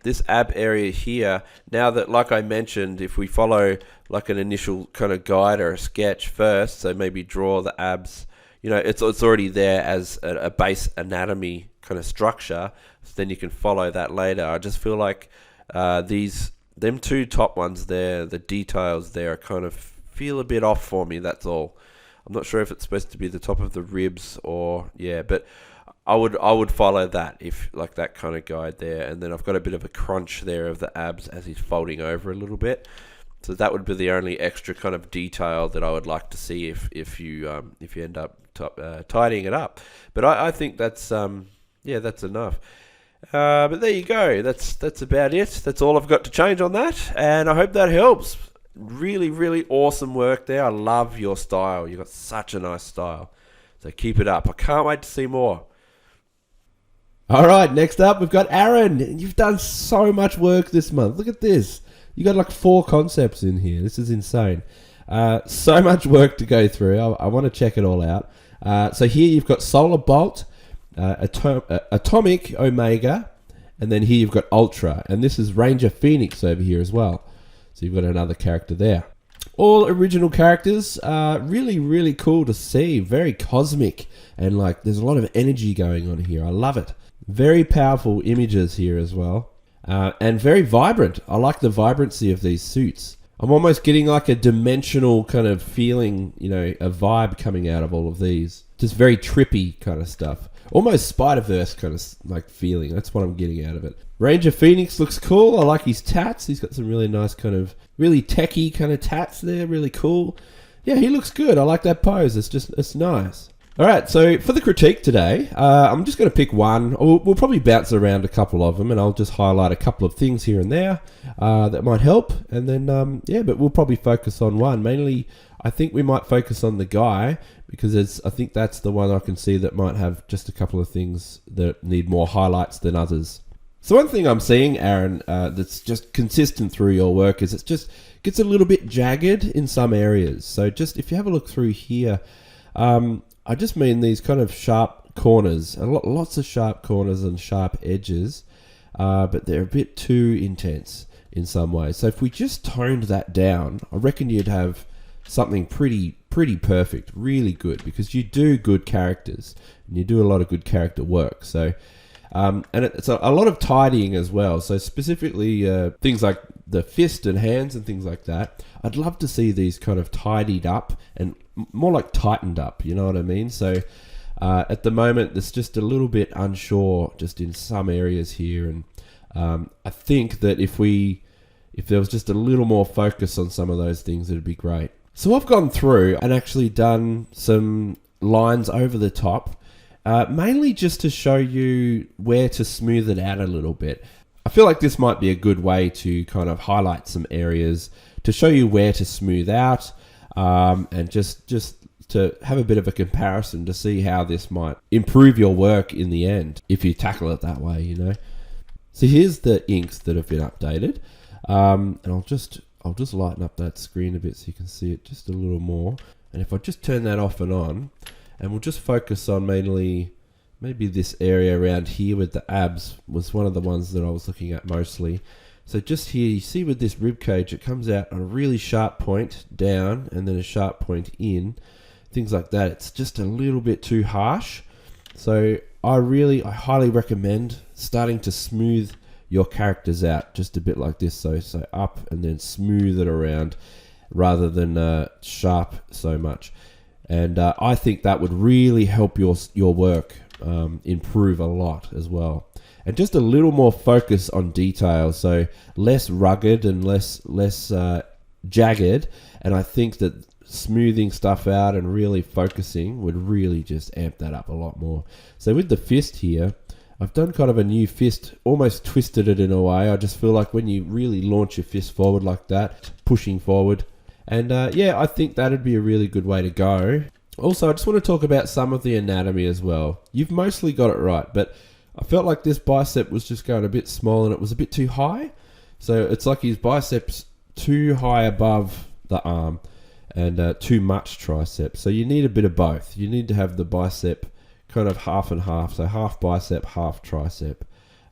this ab area here, now that, like I mentioned, if we follow like an initial kind of guide or a sketch first, so maybe draw the abs, you know, it's already there as a base anatomy kind of structure, so then you can follow that later. I just feel like them two top ones there, the details there kind of feel a bit off for me, that's all. I'm not sure if it's supposed to be the top of the ribs or, yeah, but I would follow that, if like that kind of guide there. And then I've got a bit of a crunch there of the abs as he's folding over a little bit. So that would be the only extra kind of detail that I would like to see if you end up tidying it up. But I think that's that's enough. But there you go. That's about it. That's all I've got to change on that, and I hope that helps. Really, really awesome work there. I love your style. You've got such a nice style. So keep it up. I can't wait to see more. All right, next up we've got Aaron. You've done so much work this month. Look at this. You got like 4 concepts in here. This is insane. So much work to go through. I want to check it all out. So here you've got Solar Bolt, Atomic Omega, and then here you've got Ultra. And this is Ranger Phoenix over here as well. So you've got another character there. All original characters. Really, really cool to see. Very cosmic. And like there's a lot of energy going on here. I love it. Very powerful images here as well. And very vibrant. I like the vibrancy of these suits. I'm almost getting like a dimensional kind of feeling, a vibe coming out of all of these. Just very trippy kind of stuff. Almost Spider-Verse kind of like feeling. That's what I'm getting out of it. Ranger Phoenix looks cool. I like his tats. He's got some really nice kind of, really techie kind of tats there. Really cool. Yeah, he looks good. I like that pose. It's nice. All right, so for the critique today, I'm just going to pick one. We'll probably bounce around a couple of them, and I'll just highlight a couple of things here and there that might help. And then, but we'll probably focus on one. Mainly, I think we might focus on the guy, because I think that's the one I can see that might have just a couple of things that need more highlights than others. So one thing I'm seeing, Aaron, that's just consistent through your work is it just gets a little bit jagged in some areas. So just if you have a look through here, I just mean these kind of sharp corners, lots of sharp corners and sharp edges, but they're a bit too intense in some ways. So if we just toned that down, I reckon you'd have something pretty perfect, really good, because you do good characters and you do a lot of good character work. So, and it's a lot of tidying as well. So specifically things like the fist and hands and things like that, I'd love to see these kind of tidied up and more like tightened up, you know what I mean? So at the moment, it's just a little bit unsure just in some areas here. And I think that if there was just a little more focus on some of those things, it'd be great. So I've gone through and actually done some lines over the top, mainly just to show you where to smooth it out a little bit. I feel like this might be a good way to kind of highlight some areas to show you where to smooth out, and just to have a bit of a comparison to see how this might improve your work in the end if you tackle it that way, So here's the inks that have been updated, and I'll just lighten up that screen a bit so you can see it just a little more. And if I just turn that off and on, and we'll just focus on maybe this area around here with the abs was one of the ones that I was looking at mostly. So just here, you see with this rib cage, it comes out on a really sharp point down and then a sharp point in, things like that. It's just a little bit too harsh. So I highly recommend starting to smooth your characters out just a bit like this. So up and then smooth it around rather than sharp so much. And I think that would really help your work improve a lot as well. And just a little more focus on detail, so less rugged and less jagged. And I think that smoothing stuff out and really focusing would really just amp that up a lot more. So with the fist here, I've done kind of a new fist, almost twisted it in a way. I just feel like when you really launch your fist forward like that, pushing forward. And I think that'd be a really good way to go. Also, I just want to talk about some of the anatomy as well. You've mostly got it right, but I felt like this bicep was just going a bit small and it was a bit too high. So it's like his bicep's too high above the arm and too much tricep. So you need a bit of both. You need to have the bicep kind of half and half. So half bicep, half tricep.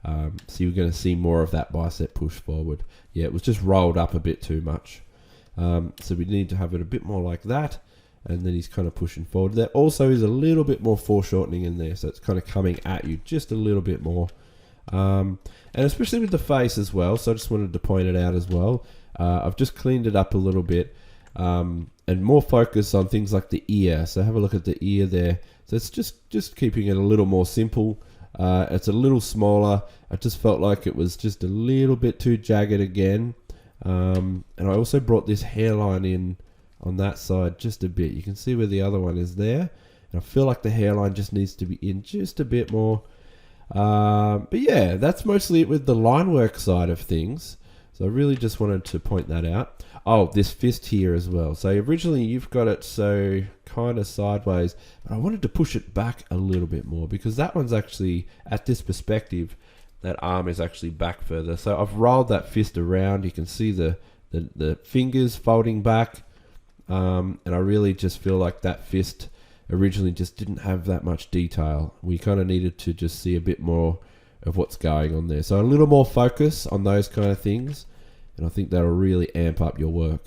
So you're going to see more of that bicep push forward. Yeah, it was just rolled up a bit too much. So we need to have it a bit more like that. And then he's kind of pushing forward. There also is a little bit more foreshortening in there, so it's kind of coming at you just a little bit more. And especially with the face as well, so I just wanted to point it out as well. I've just cleaned it up a little bit. and more focus on things like the ear. So have a look at the ear there. So it's just keeping it a little more simple. It's a little smaller. I just felt like it was just a little bit too jagged again. And I also brought this hairline in on that side just a bit. You can see where the other one is there. And I feel like the hairline just needs to be in just a bit more. But yeah, that's mostly it with the line work side of things. So I really just wanted to point that out. Oh, this fist here as well. So originally you've got it so kind of sideways, but I wanted to push it back a little bit more because that one's actually, at this perspective, that arm is actually back further. So I've rolled that fist around. You can see the fingers folding back. And I really just feel like that fist originally just didn't have that much detail. We kind of needed to just see a bit more of what's going on there. So a little more focus on those kind of things, and I think that'll really amp up your work.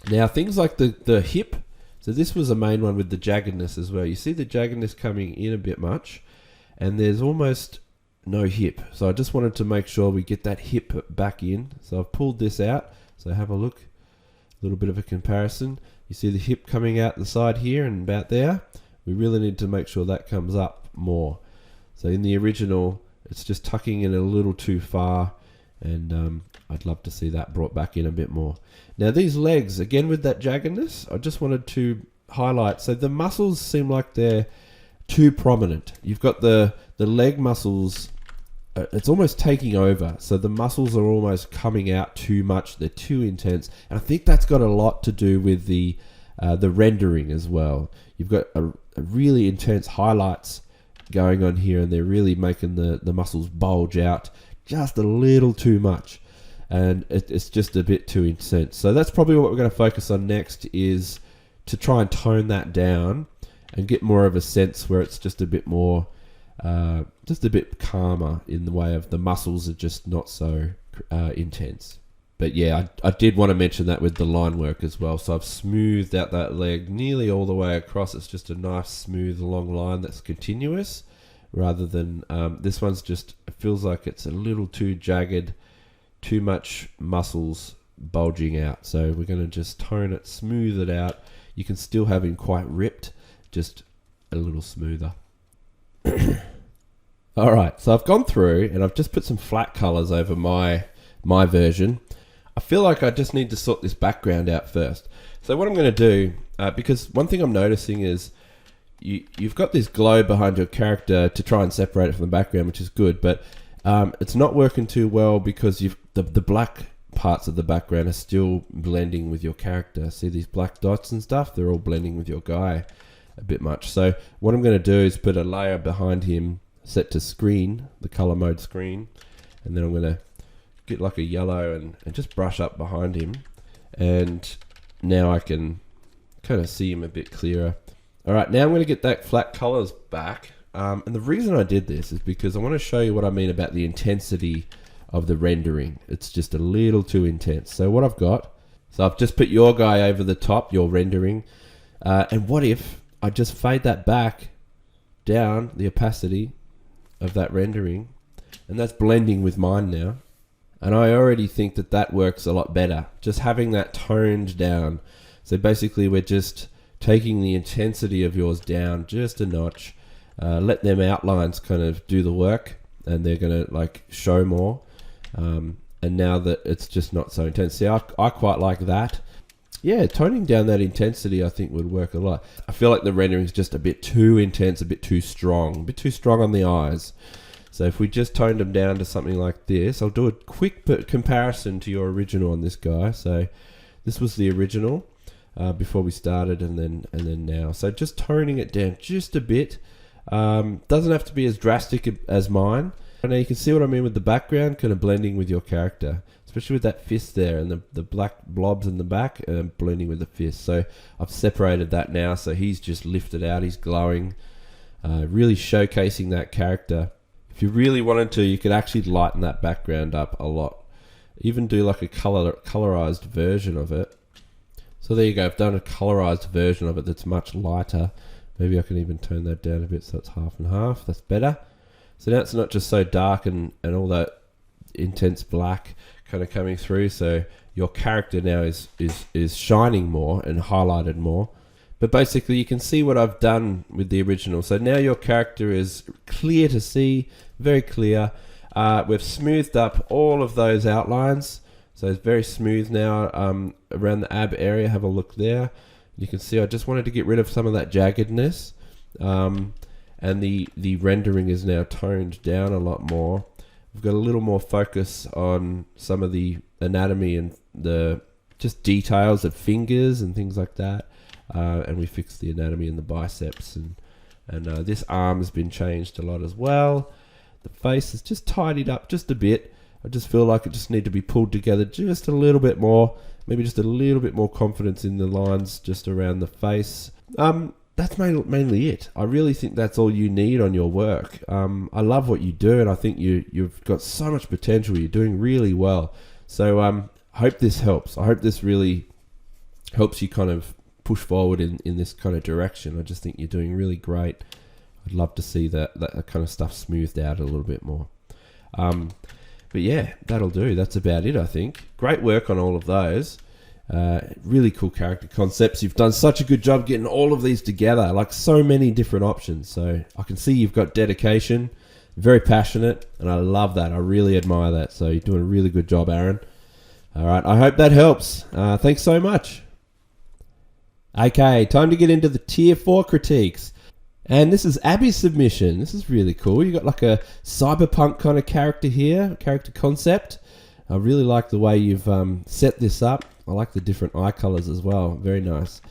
Now, things like the hip. So this was a main one with the jaggedness as well. You see the jaggedness coming in a bit much, and there's almost no hip. So I just wanted to make sure we get that hip back in. So I've pulled this out. So have a look. A little bit of a comparison. You see the hip coming out the side here and about there. We really need to make sure that comes up more. So in the original, it's just tucking in a little too far, and I'd love to see that brought back in a bit more. Now these legs, again with that jaggedness, I just wanted to highlight. So the muscles seem like they're too prominent. You've got the leg muscles, it's almost taking over. So the muscles are almost coming out too much. They're too intense. And I think that's got a lot to do with the rendering as well. You've got a really intense highlights going on here, and they're really making the muscles bulge out just a little too much. And it's just a bit too intense. So that's probably what we're going to focus on next, is to try and tone that down and get more of a sense where it's just a bit more, just a bit calmer in the way of the muscles are just not so intense. But yeah, I did want to mention that with the line work as well. So I've smoothed out that leg nearly all the way across. It's just a nice, smooth, long line that's continuous, rather than this one's just, it feels like it's a little too jagged, too much muscles bulging out. So we're going to just tone it, smooth it out. You can still have him quite ripped, just a little smoother. All right, so I've gone through and I've just put some flat colors over my version. I feel like I just need to sort this background out first. So what I'm going to do, because one thing I'm noticing is you've got this glow behind your character to try and separate it from the background, which is good, but it's not working too well because the black parts of the background are still blending with your character. See these black dots and stuff? They're all blending with your guy a bit much. So what I'm going to do is put a layer behind him set to screen, the color mode screen, and then I'm going to get like a yellow and just brush up behind him, and now I can kind of see him a bit clearer. All right, now I'm going to get that flat colors back, and the reason I did this is because I want to show you what I mean about the intensity of the rendering. It's just a little too intense. So what I've got, so I've just put your guy over the top, your rendering, and what if I just fade that back down, the opacity of that rendering, and that's blending with mine now. And I already think that works a lot better, just having that toned down. So basically we're just taking the intensity of yours down just a notch, let them outlines kind of do the work, and they're going to like show more. And now that it's just not so intense. See, I quite like that. Yeah, toning down that intensity I think would work a lot. I feel like the rendering is just a bit too intense, a bit too strong on the eyes. So if we just toned them down to something like this, I'll do a quick comparison to your original on this guy. So this was the original before we started, and then now. So just toning it down just a bit. Doesn't have to be as drastic as mine. And now you can see what I mean with the background kind of blending with your character, especially with that fist there and the black blobs in the back blending with the fist. So I've separated that now, so he's just lifted out, he's glowing, really showcasing that character. If you really wanted to, you could actually lighten that background up a lot. Even do like a colorized version of it. So there you go, I've done a colorized version of it that's much lighter. Maybe I can even turn that down a bit so it's half and half. That's better. So now it's not just so dark and all that intense black kind of coming through. So your character now is shining more and highlighted more. But basically, you can see what I've done with the original. So now your character is clear to see, very clear. We've smoothed up all of those outlines. So it's very smooth now around the ab area. Have a look there. You can see I just wanted to get rid of some of that jaggedness. And the rendering is now toned down a lot more. We've got a little more focus on some of the anatomy and the just details of fingers and things like that. And we fixed the anatomy in the biceps, and this arm has been changed a lot as well. The face is just tidied up just a bit. I just feel like it just need to be pulled together just a little bit more. Maybe just a little bit more confidence in the lines just around the face. That's mainly it. I really think that's all you need on your work. I love what you do, and I think you've got so much potential. You're doing really well. So I hope this helps. I hope this really helps you kind of push forward in this kind of direction. I just think you're doing really great. I'd love to see that kind of stuff smoothed out a little bit more. But yeah, that'll do. That's about it, I think. Great work on all of those. Really cool character concepts. You've done such a good job getting all of these together, like so many different options. So I can see you've got dedication, very passionate, and I love that. I really admire that. So you're doing a really good job, Aaron. All right, I hope that helps. Thanks so much. Okay, time to get into the Tier 4 critiques. And this is Abby's submission. This is really cool. You got like a cyberpunk kind of character here, character concept. I really like the way you've set this up. I like the different eye colors as well. Very nice.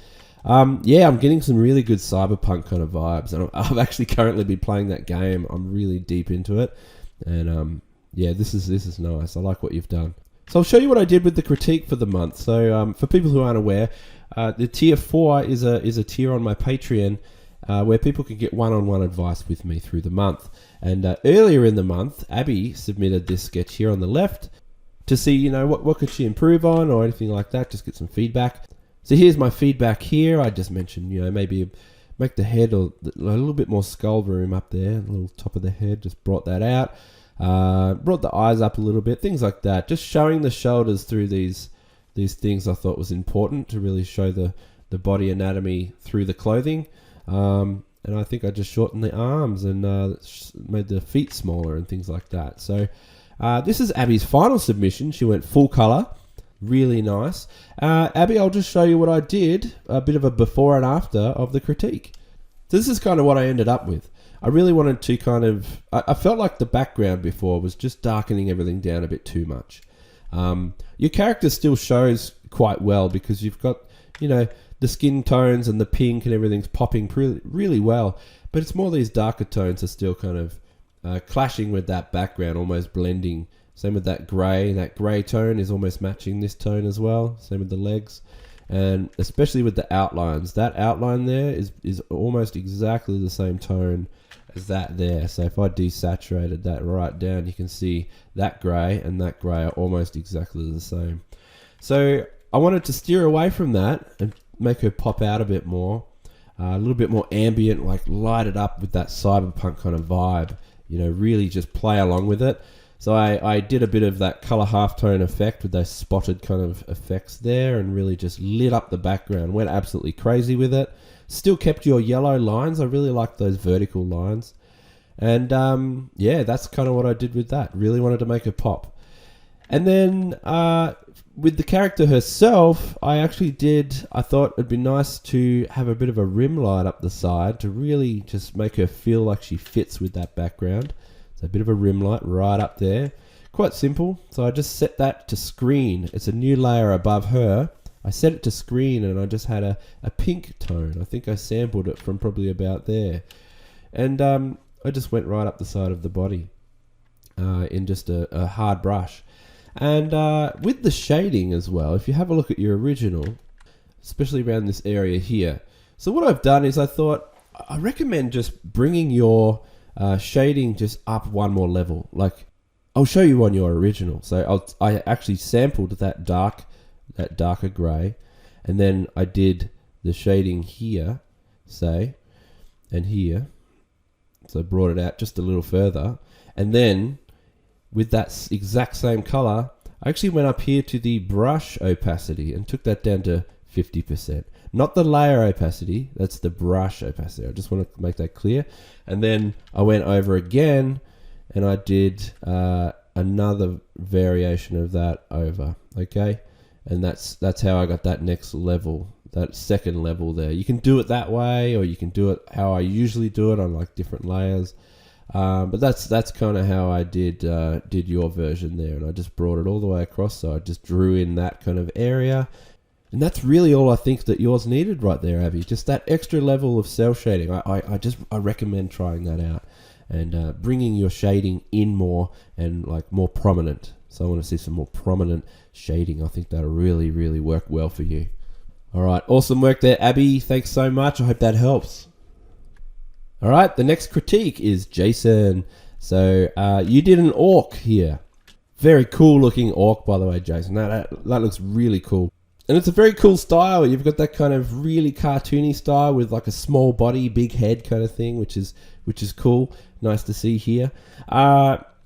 Yeah, I'm getting some really good cyberpunk kind of vibes. And I've actually currently been playing that game. I'm really deep into it. And yeah, this is nice. I like what you've done. So I'll show you what I did with the critique for the month. So for people who aren't aware, the Tier 4 is a tier on my Patreon where people can get one-on-one advice with me through the month. And earlier in the month, Abby submitted this sketch here on the left to see, you know, what could she improve on or anything like that, just get some feedback. So here's my feedback here. I just mentioned, you know, maybe make the head a little bit more skull room up there, a little top of the head, just brought that out. Brought the eyes up a little bit, things like that. Just showing the shoulders through these things I thought was important to really show the body anatomy through the clothing. And I think I just shortened the arms and made the feet smaller and things like that. So this is Abby's final submission. She went full color. Really nice. Abby, I'll just show you what I did, a bit of a before and after of the critique. So this is kind of what I ended up with. I really wanted to kind of... I felt like the background before was just darkening everything down a bit too much. Your character still shows quite well because you've got, you know, the skin tones and the pink and everything's popping really well. But it's more these darker tones are still kind of clashing with that background, almost blending. Same with that grey. That grey tone is almost matching this tone as well. Same with the legs. And especially with the outlines. That outline there is almost exactly the same tone as that there. So if I desaturated that right down, you can see that grey and that grey are almost exactly the same. So I wanted to steer away from that and make her pop out a bit more. A little bit more ambient, like light it up with that cyberpunk kind of vibe. You know, really just play along with it. So I did a bit of that colour halftone effect with those spotted kind of effects there and really just lit up the background. Went absolutely crazy with it. Still kept your yellow lines. I really like those vertical lines. And yeah, that's kind of what I did with that. Really wanted to make her pop. And then with the character herself, I thought it'd be nice to have a bit of a rim light up the side to really just make her feel like she fits with that background. So a bit of a rim light right up there. Quite simple. So I just set that to screen. It's a new layer above her. I set it to screen and I just had a pink tone. I think I sampled it from probably about there. And I just went right up the side of the body in just a hard brush. And with the shading as well, if you have a look at your original, especially around this area here. So what I've done is I thought, I recommend just bringing your shading just up one more level. Like, I'll show you on your original. So I actually sampled that darker grey, and then I did the shading here, say, and here. So I brought it out just a little further, and then with that exact same colour, I actually went up here to the brush opacity and took that down to 50%. Not the layer opacity, that's the brush opacity. I just want to make that clear. And then I went over again and I did another variation of that over, okay? And that's how I got that next level, that second level there. You can do it that way, or you can do it how I usually do it on like different layers. But that's kind of how I did your version there, and I just brought it all the way across. So I just drew in that kind of area, and that's really all I think that yours needed right there, Abby. Just that extra level of cell shading. I recommend trying that out and bringing your shading in more and like more prominent. So I want to see some more prominent shading. I think that'll really, really work well for you. All right, awesome work there, Abby. Thanks so much. I hope that helps. All right, the next critique is Jason. So you did an orc here. Very cool looking orc, by the way, Jason. That looks really cool. And it's a very cool style. You've got that kind of really cartoony style with like a small body, big head kind of thing, which is cool. Nice to see here.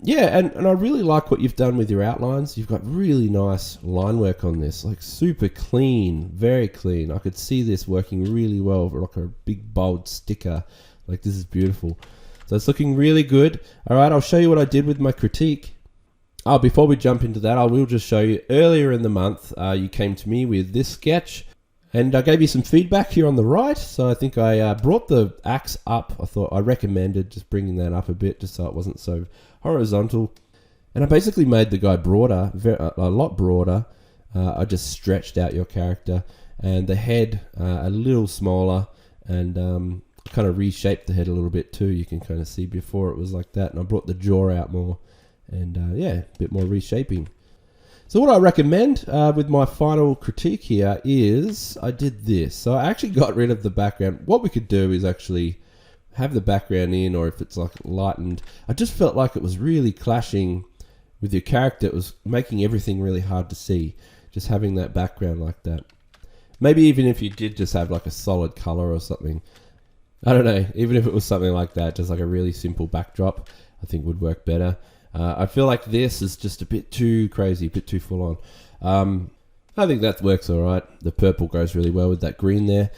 Yeah, and I really like what you've done with your outlines. You've got really nice line work on this, like super clean, very clean. I could see this working really well for like a big bold sticker. Like this is beautiful. So it's looking really good. All right, I'll show you what I did with my critique. Oh, before we jump into that, I will just show you earlier in the month, you came to me with this sketch and I gave you some feedback here on the right. So I think I brought the axe up. I recommended just bringing that up a bit just so it wasn't so horizontal. And I basically made the guy broader, a lot broader. I just stretched out your character and the head a little smaller and kind of reshaped the head a little bit too. You can kind of see before it was like that. And I brought the jaw out more and yeah, a bit more reshaping. So what I recommend with my final critique here is I did this. So I actually got rid of the background. What we could do is actually have the background in, or if it's like lightened. I just felt like it was really clashing with your character. It was making everything really hard to see, just having that background like that. Maybe even if you did just have like a solid color or something. I don't know, even if it was something like that, just like a really simple backdrop, I think would work better. I feel like this is just a bit too crazy, a bit too full on. I think that works all right. The purple goes really well with that green there.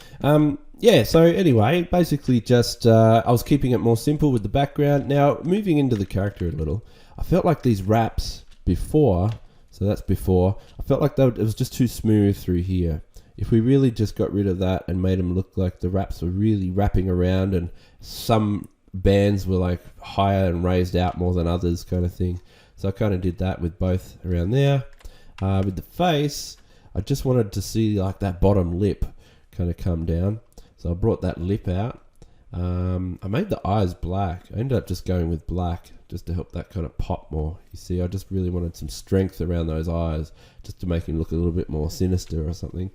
Yeah, so anyway, basically just I was keeping it more simple with the background. Now, moving into the character a little, I felt like these wraps before, so that's before, I felt like it was just too smooth through here. If we really just got rid of that and made them look like the wraps were really wrapping around and some bands were like higher and raised out more than others kind of thing. So I kind of did that with both around there. With the face, I just wanted to see like that bottom lip kind of come down. So I brought that lip out. I made the eyes black. I ended up just going with black just to help that kind of pop more. You see, I just really wanted some strength around those eyes just to make him look a little bit more sinister or something.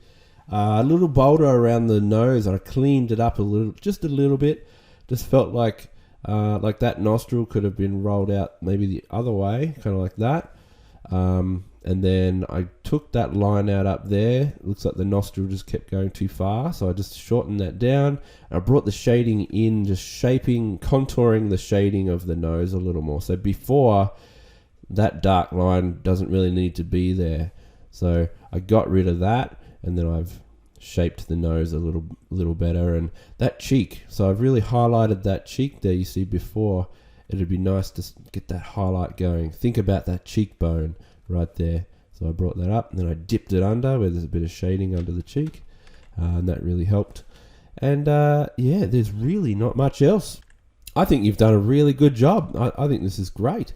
A little bolder around the nose. I cleaned it up a little, just a little bit. Just felt like that nostril could have been rolled out maybe the other way, kind of like that. And then I took that line out up there. It looks like the nostril just kept going too far, so I just shortened that down. I brought the shading in, just contouring the shading of the nose a little more. So before, that dark line doesn't really need to be there. So I got rid of that, and then I've shaped the nose a little better. And that cheek, so I've really highlighted that cheek there. You see before, it'd be nice to get that highlight going. Think about that cheekbone right there. So I brought that up and then I dipped it under where there's a bit of shading under the cheek, and that really helped. And yeah, there's really not much else. I think you've done a really good job. I think this is great.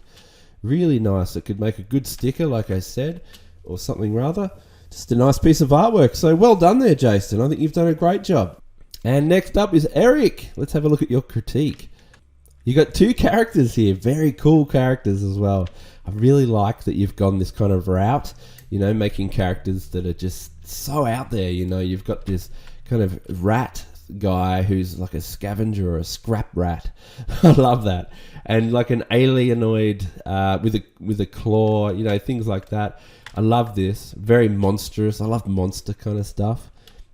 Really nice. It could make a good sticker, like I said, or something rather. Just a nice piece of artwork. So well done there, Jason. I think you've done a great job. And next up is Eric. Let's have a look at your critique. You got two characters here, very cool characters as well. I really like that you've gone this kind of route, you know, making characters that are just so out there. You know, you've got this kind of rat guy who's like a scavenger or a scrap rat. I love that. And like an alienoid with a claw, you know, things like that. I love this. Very monstrous. I love monster kind of stuff.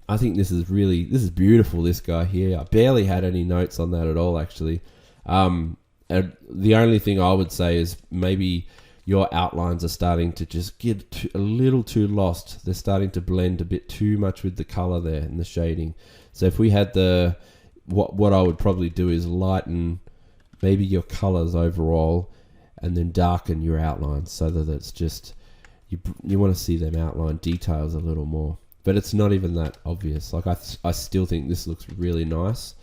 I think this is beautiful, this guy here. I barely had any notes on that at all, actually. And the only thing I would say is maybe your outlines are starting to just get a little too lost. They're starting to blend a bit too much with the color there and the shading. So if we had what I would probably do is lighten maybe your colors overall and then darken your outlines so that it's just, you want to see them outline details a little more. But it's not even that obvious. Like I still think this looks really nice.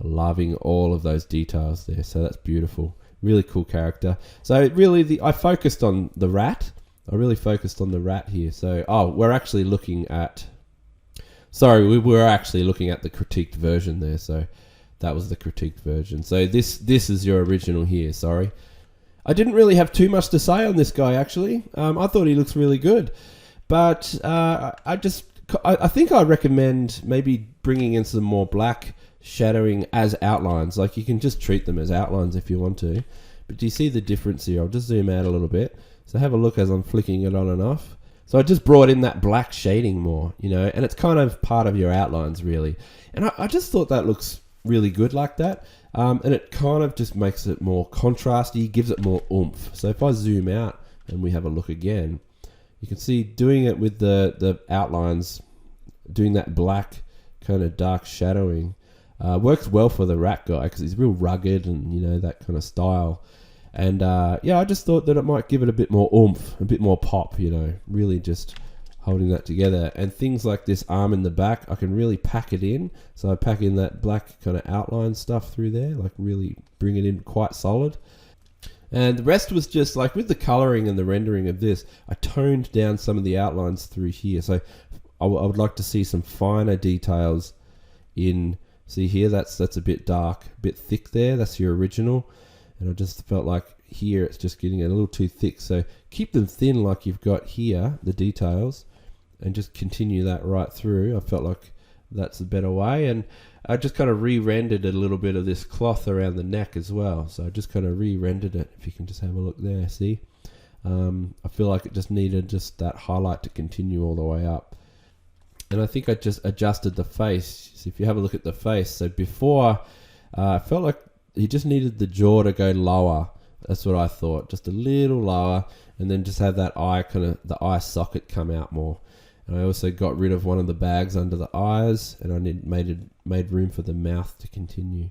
Loving all of those details there. So that's beautiful. Really cool character. So really, I focused on the rat. I really focused on the rat here. So, we're actually looking at... Sorry, we were actually looking at the critiqued version there. So that was the critiqued version. So this is your original here. Sorry. I didn't really have too much to say on this guy, actually. I thought he looks really good. But I think I recommend maybe bringing in some more black shadowing as outlines. Like, you can just treat them as outlines if you want to. But do you see the difference here? I'll just zoom out a little bit. So have a look as I'm flicking it on and off. So I just brought in that black shading more, and it's kind of part of your outlines, really. And I just thought that looks really good like that. And it kind of just makes it more contrasty, gives it more oomph. So if I zoom out and we have a look again, you can see doing it with the outlines, doing that black kind of dark shadowing, works well for the rat guy because he's real rugged and, that kind of style. And I just thought that it might give it a bit more oomph, a bit more pop, really just holding that together. And things like this arm in the back, I can really pack it in. So I pack in that black kind of outline stuff through there, like really bring it in quite solid. And the rest was just like with the coloring and the rendering of this, I toned down some of the outlines through here. So I would like to see some finer details in, see here, that's a bit dark, a bit thick there. That's your original. And I just felt like here it's just getting a little too thick. So keep them thin like you've got here, the details, and just continue that right through. I felt like that's a better way. And I just kind of re-rendered a little bit of this cloth around the neck as well. So I just kind of re-rendered it. If you can just have a look there, see? I feel like it just needed just that highlight to continue all the way up. And I think I just adjusted the face. So if you have a look at the face, so before I felt like he just needed the jaw to go lower. That's what I thought, just a little lower, and then just have that eye the eye socket come out more. And I also got rid of one of the bags under the eyes, and I made room for the mouth to continue.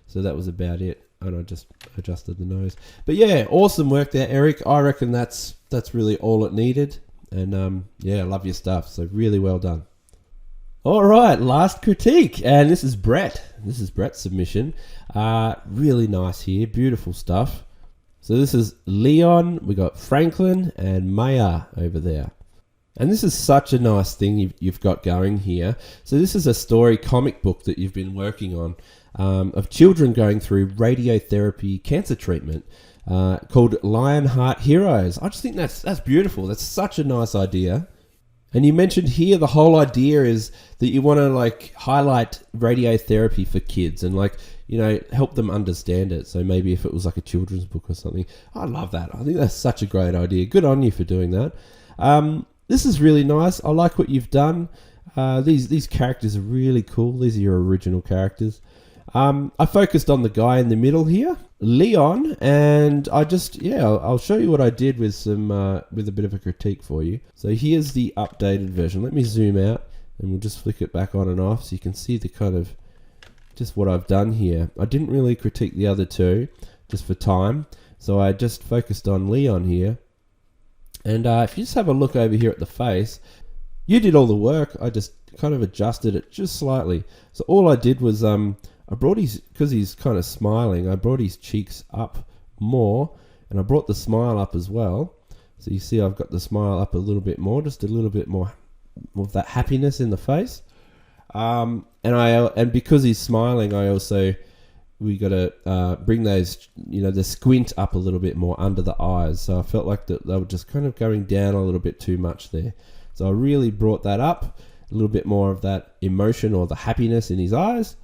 So that was about it, and I just adjusted the nose. But yeah, awesome work there, Eric. I reckon that's really all it needed. And I love your stuff. So really well done. All right, last critique, and this is Brett. This is Brett's submission. Really nice here, beautiful stuff. So this is Leon, we got Franklin and Maya over there. And this is such a nice thing you've got going here. So this is a story comic book that you've been working on of children going through radiotherapy cancer treatment called Lionheart Heroes. I just think that's beautiful. That's such a nice idea. And you mentioned here the whole idea is that you want to highlight radiotherapy for kids and help them understand it. So maybe if it was like a children's book or something. I love that. I think that's such a great idea. Good on you for doing that. This is really nice. I like what you've done. These characters are really cool. These are your original characters. I focused on the guy in the middle here, Leon, and I'll show you what I did with with a bit of a critique for you. So here's the updated version. Let me zoom out and we'll just flick it back on and off so you can see the kind of just what I've done here. I didn't really critique the other two just for time, so I just focused on Leon here. And if you just have a look over here at the face, you did all the work. I just kind of adjusted it just slightly. So all I did was I brought because he's kind of smiling, I brought his cheeks up more, and I brought the smile up as well. So you see I've got the smile up a little bit more, just a little bit more of that happiness in the face. And because he's smiling, we got to bring those, the squint up a little bit more under the eyes. So I felt like that they were just kind of going down a little bit too much there. So I really brought that up, a little bit more of that emotion or the happiness in his eyes.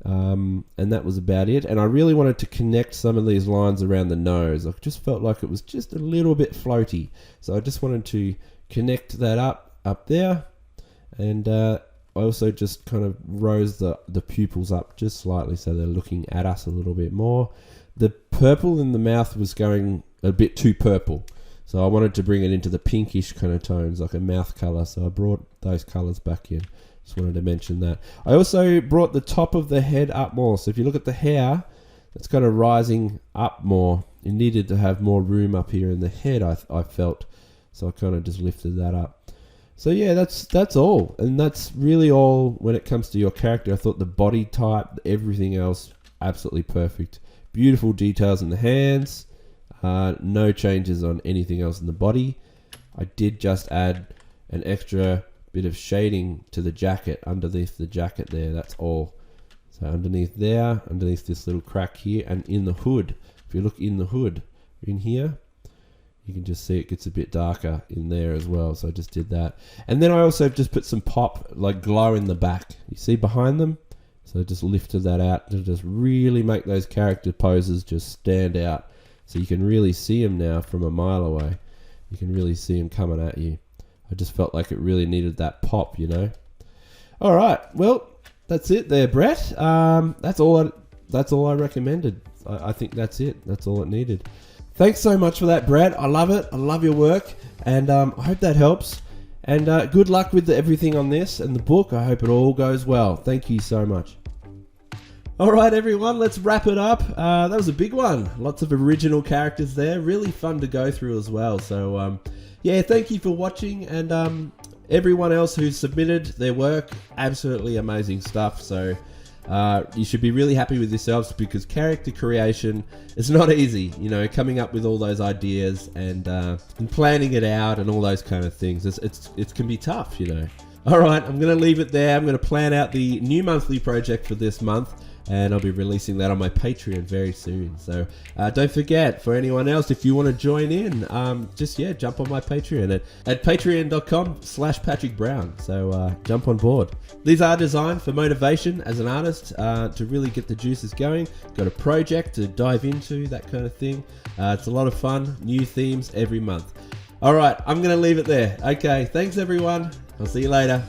And that was about it. And I really wanted to connect some of these lines around the nose. I just felt like it was just a little bit floaty. So I just wanted to connect that up there. And I also just kind of rose the pupils up just slightly so they're looking at us a little bit more. The purple in the mouth was going a bit too purple. So I wanted to bring it into the pinkish kind of tones, like a mouth color. So I brought those colors back in. Just wanted to mention that. I also brought the top of the head up more. So if you look at the hair, it's kind of rising up more. It needed to have more room up here in the head, I felt. So I kind of just lifted that up. So yeah, that's all. And that's really all when it comes to your character. I thought the body type, everything else, absolutely perfect. Beautiful details in the hands. No changes on anything else in the body. I did just add an extra bit of shading to the jacket, underneath the jacket there, that's all. So underneath there, underneath this little crack here, and in the hood. If you look in the hood, in here, you can just see it gets a bit darker in there as well. So I just did that. And then I also just put some pop, like glow in the back. You see behind them? So I just lifted that out to just really make those character poses just stand out. So you can really see them now from a mile away. You can really see them coming at you. I just felt like it really needed that pop, you know. All right, well, that's it there, Brett. That's all I recommended. I think that's it. That's all it needed. Thanks so much for that, Brett. I love it. I love your work, and I hope that helps. And good luck with everything on this and the book. I hope it all goes well. Thank you so much. All right, everyone, let's wrap it up. That was a big one. Lots of original characters there. Really fun to go through as well. So, yeah, thank you for watching. And everyone else who's submitted their work, absolutely amazing stuff. So you should be really happy with yourselves, because character creation is not easy. You know, coming up with all those ideas and planning it out and all those kind of things. It can be tough, you know. All right, I'm going to leave it there. I'm going to plan out the new monthly project for this month, and I'll be releasing that on my Patreon very soon. So don't forget, for anyone else, if you want to join in, jump on my Patreon at patreon.com/Patrick Brown. So jump on board. These are designed for motivation as an artist, to really get the juices going. Got a project to dive into, that kind of thing. It's a lot of fun, new themes every month. All right, I'm going to leave it there. Okay, thanks everyone. I'll see you later.